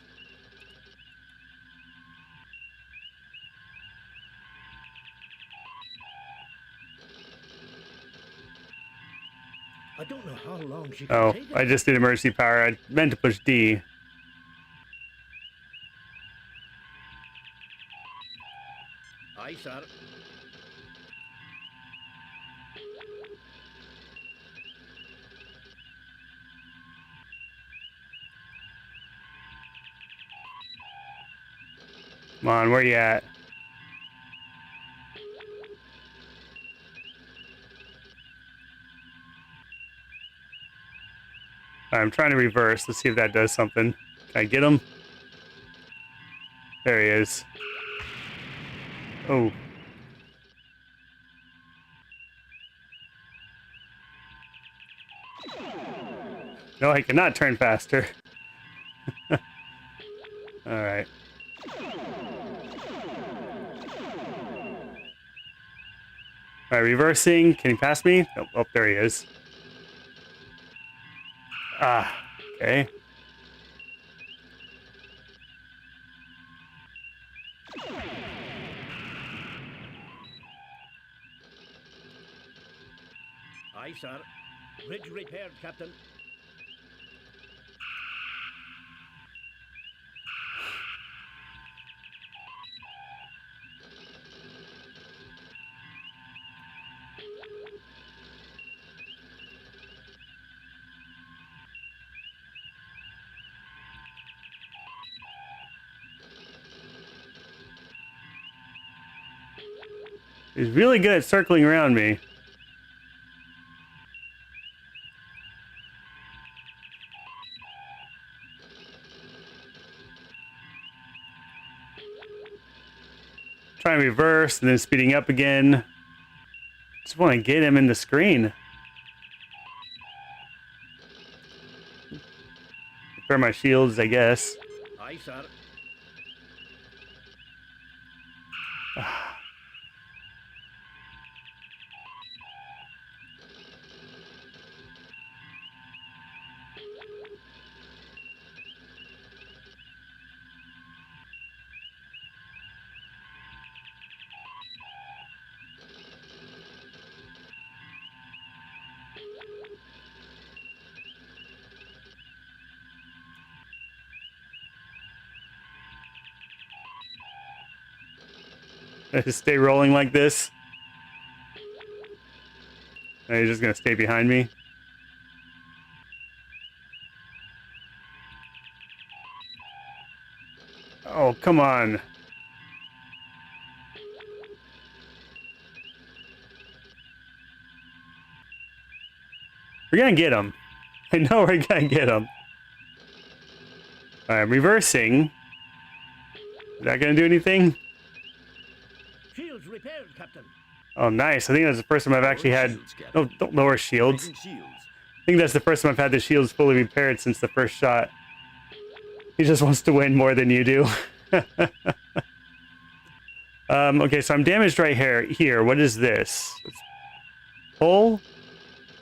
I don't know how long she can Oh, take it. I just did emergency power. I meant to push D. Aye, sir. Come on, where you at? I'm trying to reverse. Let's see if that does something. Can I get him? There he is. Oh. No, I cannot turn faster. Alright. Alright, reversing. Can he pass me? Oh, oh, there he is. Ah, okay. Aye, sir. Bridge repaired, Captain. He's really good at circling around me. Trying to reverse and then speeding up again. Just want to get him in the screen. Repair my shields, I guess. Aye, sir. Just stay rolling like this. And he's just gonna stay behind me. Oh, come on. We're gonna get him. I know we're gonna get him. Alright, I'm reversing. Is that gonna do anything? Shields repaired, Captain. Oh, nice. I think that's the first time I've actually had... No, don't lower shields. I think that's the first time I've had the shields fully repaired since the first shot. He just wants to win more than you do. Okay, so I'm damaged right here. What is this? Pull?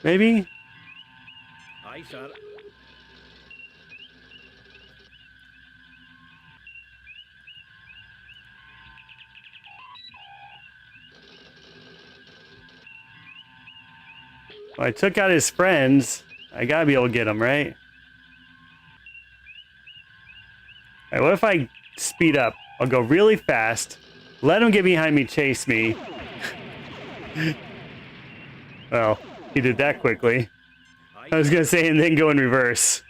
Maybe? Aye, sir. Well, I took out his friends. I gotta be able to get him, right? Alright, what if I speed up? I'll go really fast. Let him get behind me, chase me. Well, he did that quickly. I was gonna say, and then go in reverse.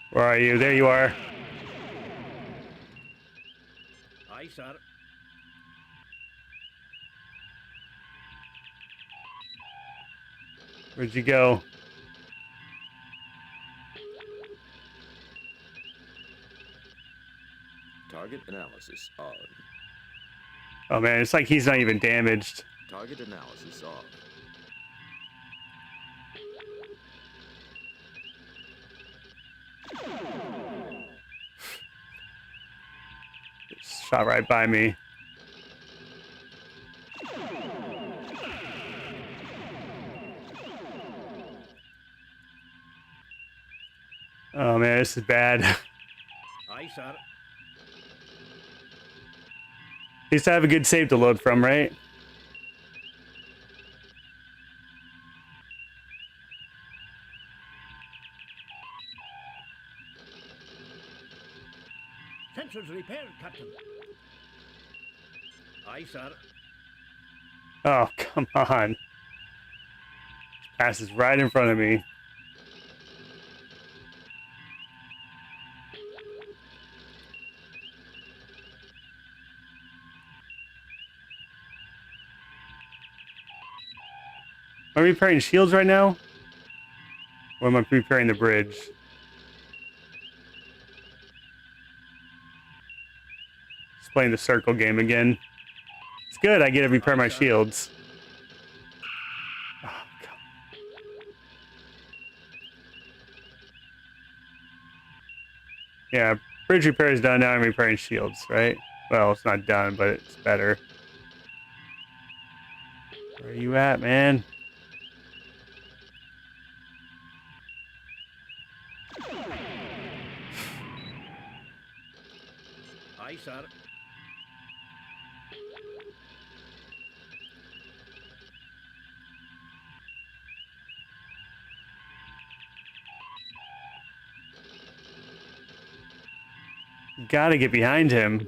Where are you? There you are. Aye, sir. Where'd you go? Target analysis on. Oh man, it's like he's not even damaged. Target analysis on. Shot right by me. Oh man, this is bad. Aye, sir. He used to have a good save to load from, right? Sensors repaired, Captain. Aye, sir. Oh, come on. Passes right in front of me. Am I repairing shields right now? Or am I repairing the bridge? Just playing the circle game again. It's good, I get to repair my shields. Oh, God. Yeah, bridge repair is done, now I'm repairing shields, right? Well, it's not done, but it's better. Where are you at, man? Aye, sir. Gotta get behind him.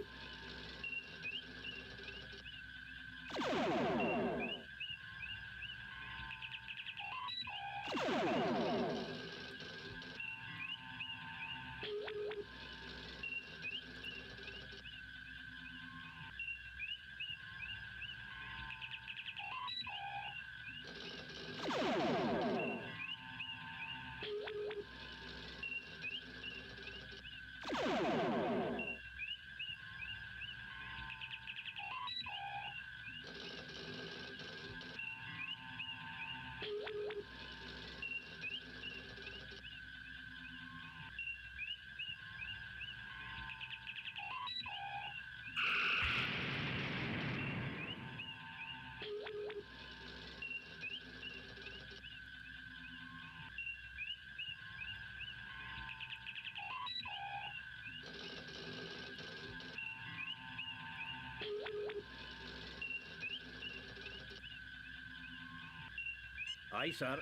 Aye, sir.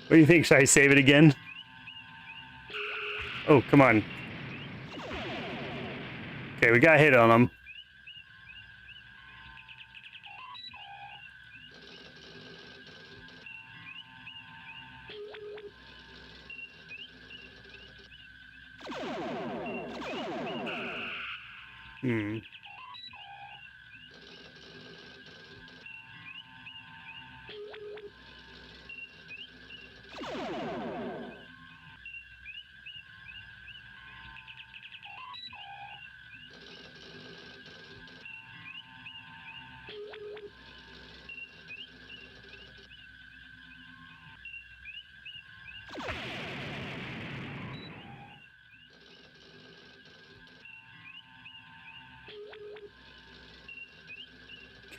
What do you think? Should I save it again? Oh, come on. Okay, we got hit on him. Hmm.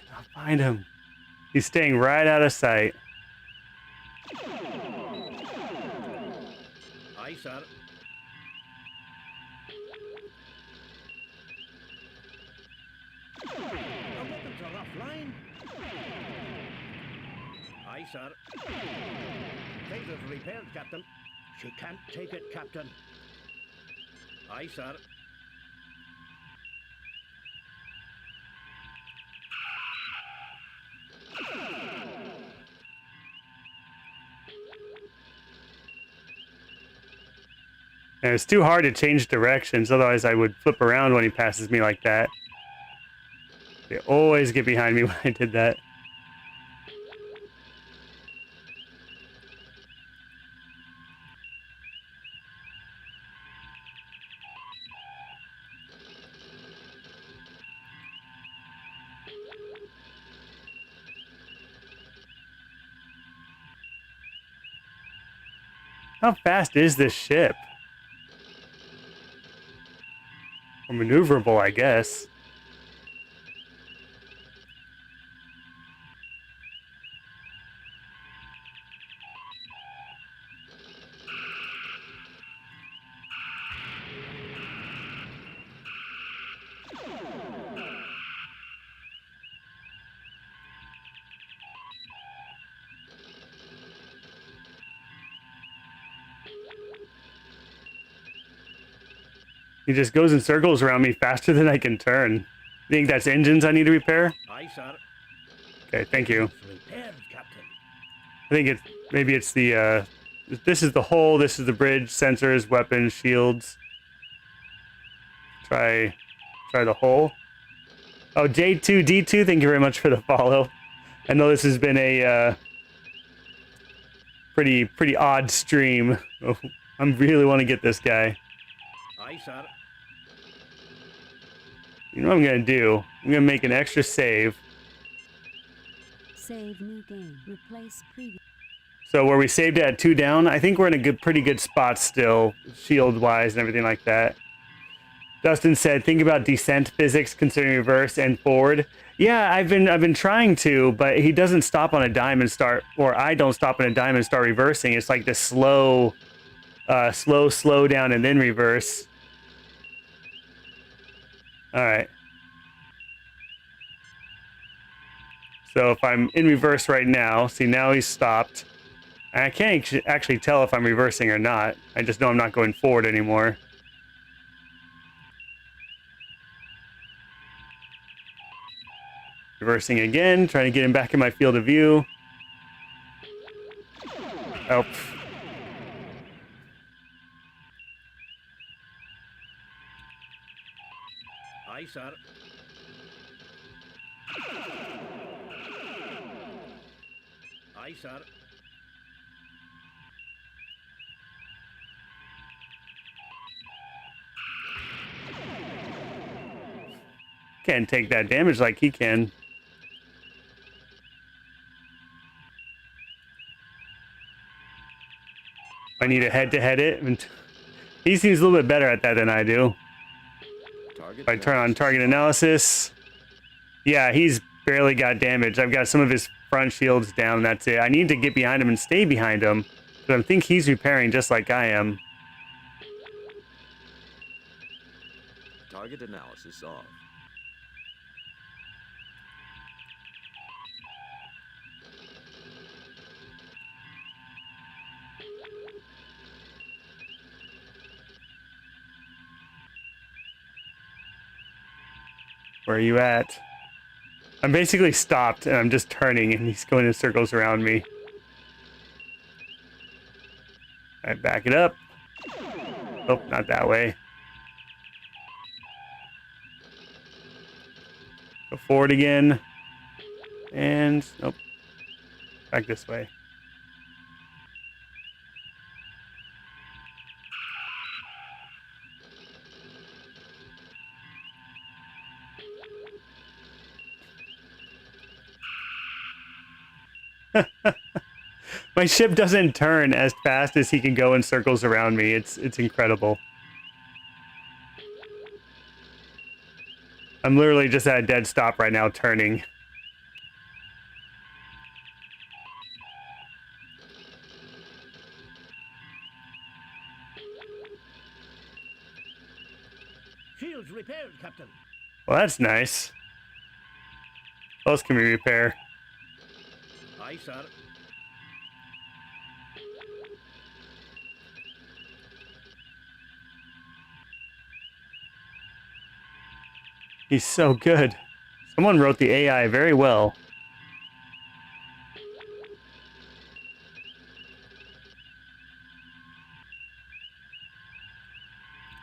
Cannot find him. He's staying right out of sight. Aye, sir. Our weapons are offline. Aye, sir. Phasers repaired, Captain. She can't take it, Captain. Aye, sir. And it's too hard to change directions, otherwise I would flip around when he passes me like that. They always get behind me when I did that. How fast is this ship? Or maneuverable, I guess. He just goes in circles around me faster than I can turn. You think that's engines I need to repair? Aye, sir. Okay, thank you. Repaired, Captain. I think maybe it's the, this is the hull, this is the bridge, sensors, weapons, shields. Try the hull. Oh, J2D2, thank you very much for the follow. I know this has been a pretty odd stream. Oh, I really want to get this guy. Aye, sir. You know what I'm gonna do? I'm gonna make an extra save. Save new game. Replace previous. So where we saved it at 2 down, I think we're in a pretty good spot still, shield-wise and everything like that. Dustin said, think about descent physics considering reverse and forward. Yeah, I've been trying to, but he doesn't stop on a dime and start, or I don't stop on a dime and start reversing. It's like the slow down and then reverse. All right. So if I'm in reverse right now, see now he's stopped. And I can't actually tell if I'm reversing or not. I just know I'm not going forward anymore. Reversing again, trying to get him back in my field of view. Oh. Aye, sir. Aye, sir. Can't take that damage like he can. I need to head-to-head it. He seems a little bit better at that than I do. If I turn on target analysis, yeah, he's barely got damage. I've got some of his front shields down. That's it. I need to get behind him and stay behind him, but I think he's repairing just like I am. Target analysis off. Where are you at? I'm basically stopped and I'm just turning and he's going in circles around me. All right, back it up. Oh, not that way. Go forward again. And, nope. Back this way. My ship doesn't turn as fast as he can go in circles around me. It's incredible. I'm literally just at a dead stop right now, turning. Shields repaired, Captain. Well, that's nice. What else can we repair? Aye, sir. He's so good. Someone wrote the AI very well.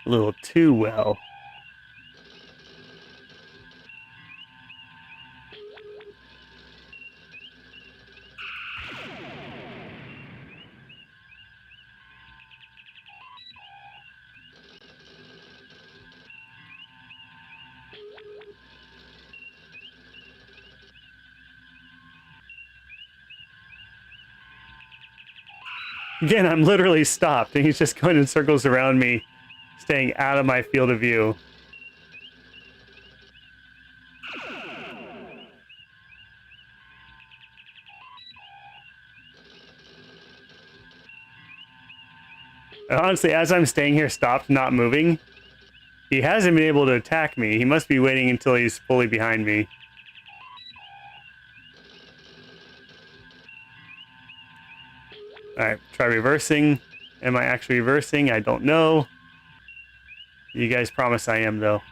A little too well. Again, I'm literally stopped, and he's just going in circles around me, staying out of my field of view. And honestly, as I'm staying here stopped, not moving, he hasn't been able to attack me. He must be waiting until he's fully behind me. Alright, try reversing. Am I actually reversing? I don't know. You guys promise I am, though.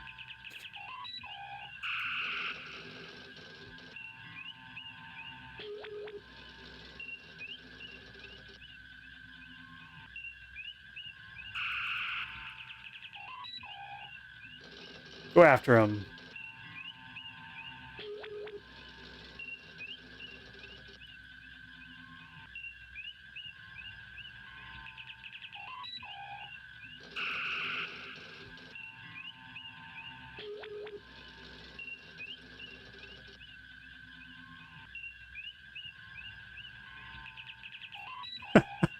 Go after him.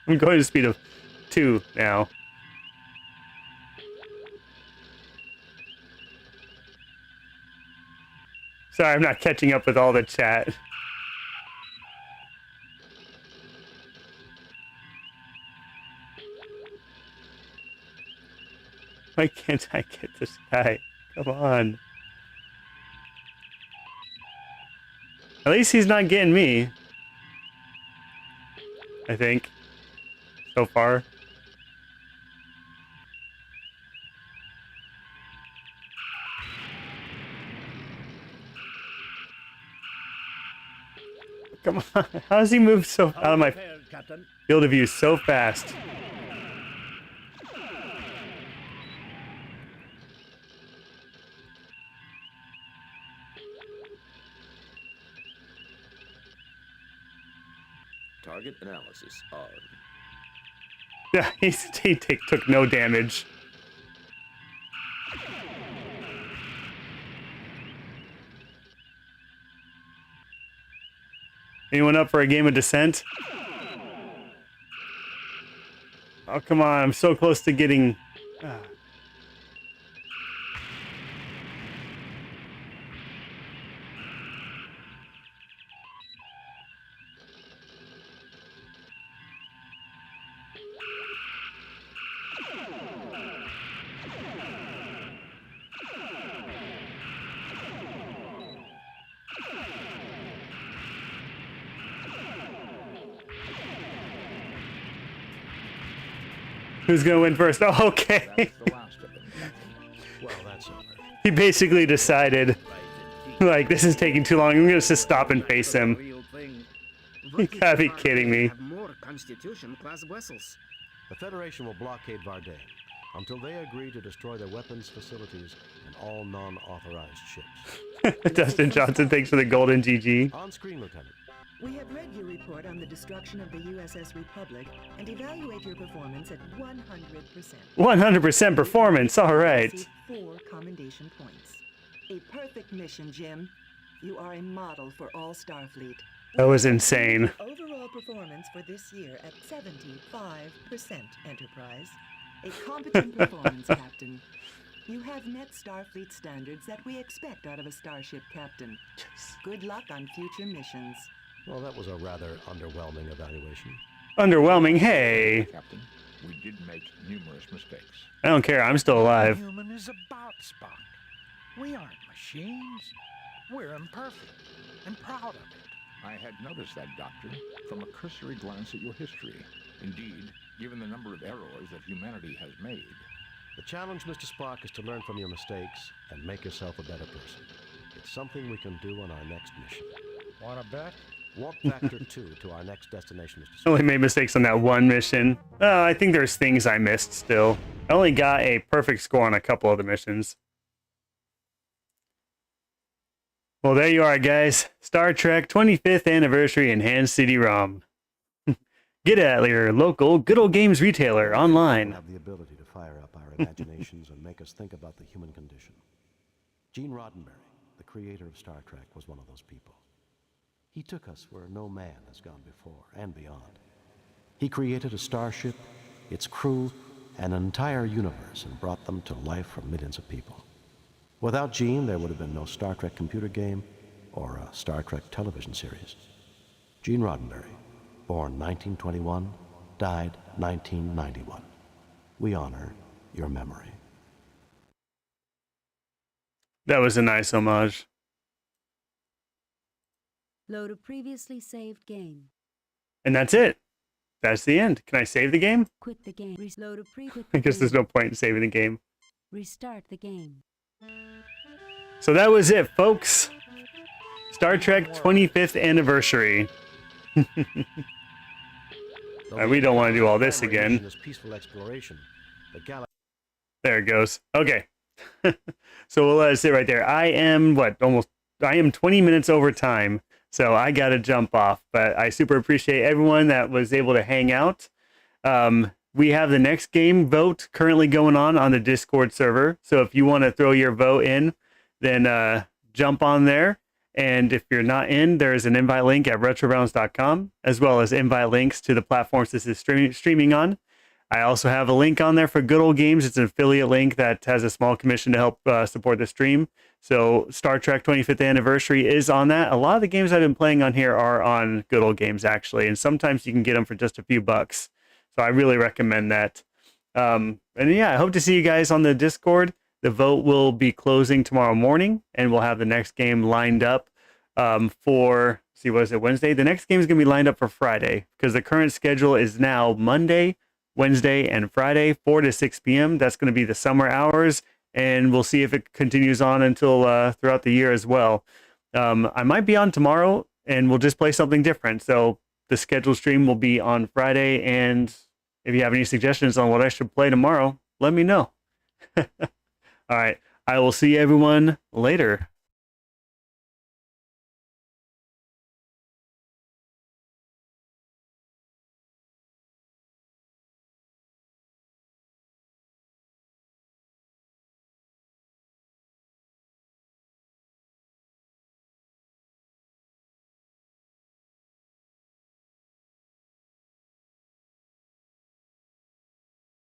I'm going to speed of 2 now. Sorry, I'm not catching up with all the chat. Why can't I get this guy? Come on. At least he's not getting me. I think. So far. Come on. How does he move so out of my field of view so fast? Target analysis on. Yeah, he took no damage. Anyone up for a game of Descent? Oh, come on. I'm so close to getting... Who's gonna win first? Oh, okay. Well, that's over. He basically decided, like, this is taking too long. I'm gonna just stop and face him. You gotta be kidding me. More Constitution-class vessels. The Federation will blockade Vardain until they agree to destroy their weapons facilities and all non-authorized ships. Dustin Johnson, thanks for the golden GG. On screen, Lieutenant. We have read your report on the destruction of the USS Republic and evaluate your performance at 100%. 100% performance, all right. 4 commendation points. A perfect mission, Jim. You are a model for all Starfleet. That was insane. Overall performance for this year at 75%, Enterprise. A competent performance, Captain. You have met Starfleet standards that we expect out of a starship captain. Yes. Good luck on future missions. Well, that was a rather underwhelming evaluation. Underwhelming, hey. Captain, we did make numerous mistakes. I don't care, I'm still alive. Human is about, Spock. We aren't machines. We're imperfect and proud of it. I had noticed that, Doctor, from a cursory glance at your history. Indeed, given the number of errors that humanity has made. The challenge, Mr. Spock, is to learn from your mistakes and make yourself a better person. It's something we can do on our next mission. Want to bet? Warp Factor 2 to our next destination, Mr. Spock. I only made mistakes on that one mission. I think there's things I missed still. I only got a perfect score on a couple of the missions. Well, there you are, guys. Star Trek 25th Anniversary Enhanced CD-ROM. Get it at your local Good Old Games retailer online. We have the ability to fire up our imaginations and make us think about the human condition. Gene Roddenberry, the creator of Star Trek, was one of those people. He took us where no man has gone before and beyond. He created a starship, its crew, and an entire universe and brought them to life for millions of people. Without Gene, there would have been no Star Trek computer game or a Star Trek television series. Gene Roddenberry, born 1921, died 1991. We honor your memory. That was a nice homage. Load a previously saved game. And that's it. That's the end. Can I save the game? Quit the game. Reload a I guess there's no point in saving the game. Restart the game. So that was it, folks. Star Trek 25th anniversary. We don't want to do all this again. Peaceful exploration. The There it goes. Okay. So we'll let it sit right there. I am 20 minutes over time, so I got to jump off. But I super appreciate everyone that was able to hang out. We have the next game vote currently going on the Discord server. So if you want to throw your vote in, then jump on there. And if you're not in, there's an invite link at retrobounds.com, as well as invite links to the platforms this is streaming on. I also have a link on there for Good Old Games. It's an affiliate link that has a small commission to help support the stream. So Star Trek 25th Anniversary is on that. A lot of the games I've been playing on here are on Good Old Games, actually. And sometimes you can get them for just a few bucks. So I really recommend that. And yeah, I hope to see you guys on the Discord. The vote will be closing tomorrow morning, and we'll have the next game lined up for, Wednesday? The next game is going to be lined up for Friday, because the current schedule is now Monday, Wednesday, and Friday, 4 to 6 p.m. That's going to be the summer hours, and we'll see if it continues on until throughout the year as well. I might be on tomorrow, and we'll just play something different. So the scheduled stream will be on Friday, and if you have any suggestions on what I should play tomorrow, let me know. All right. I will see everyone later.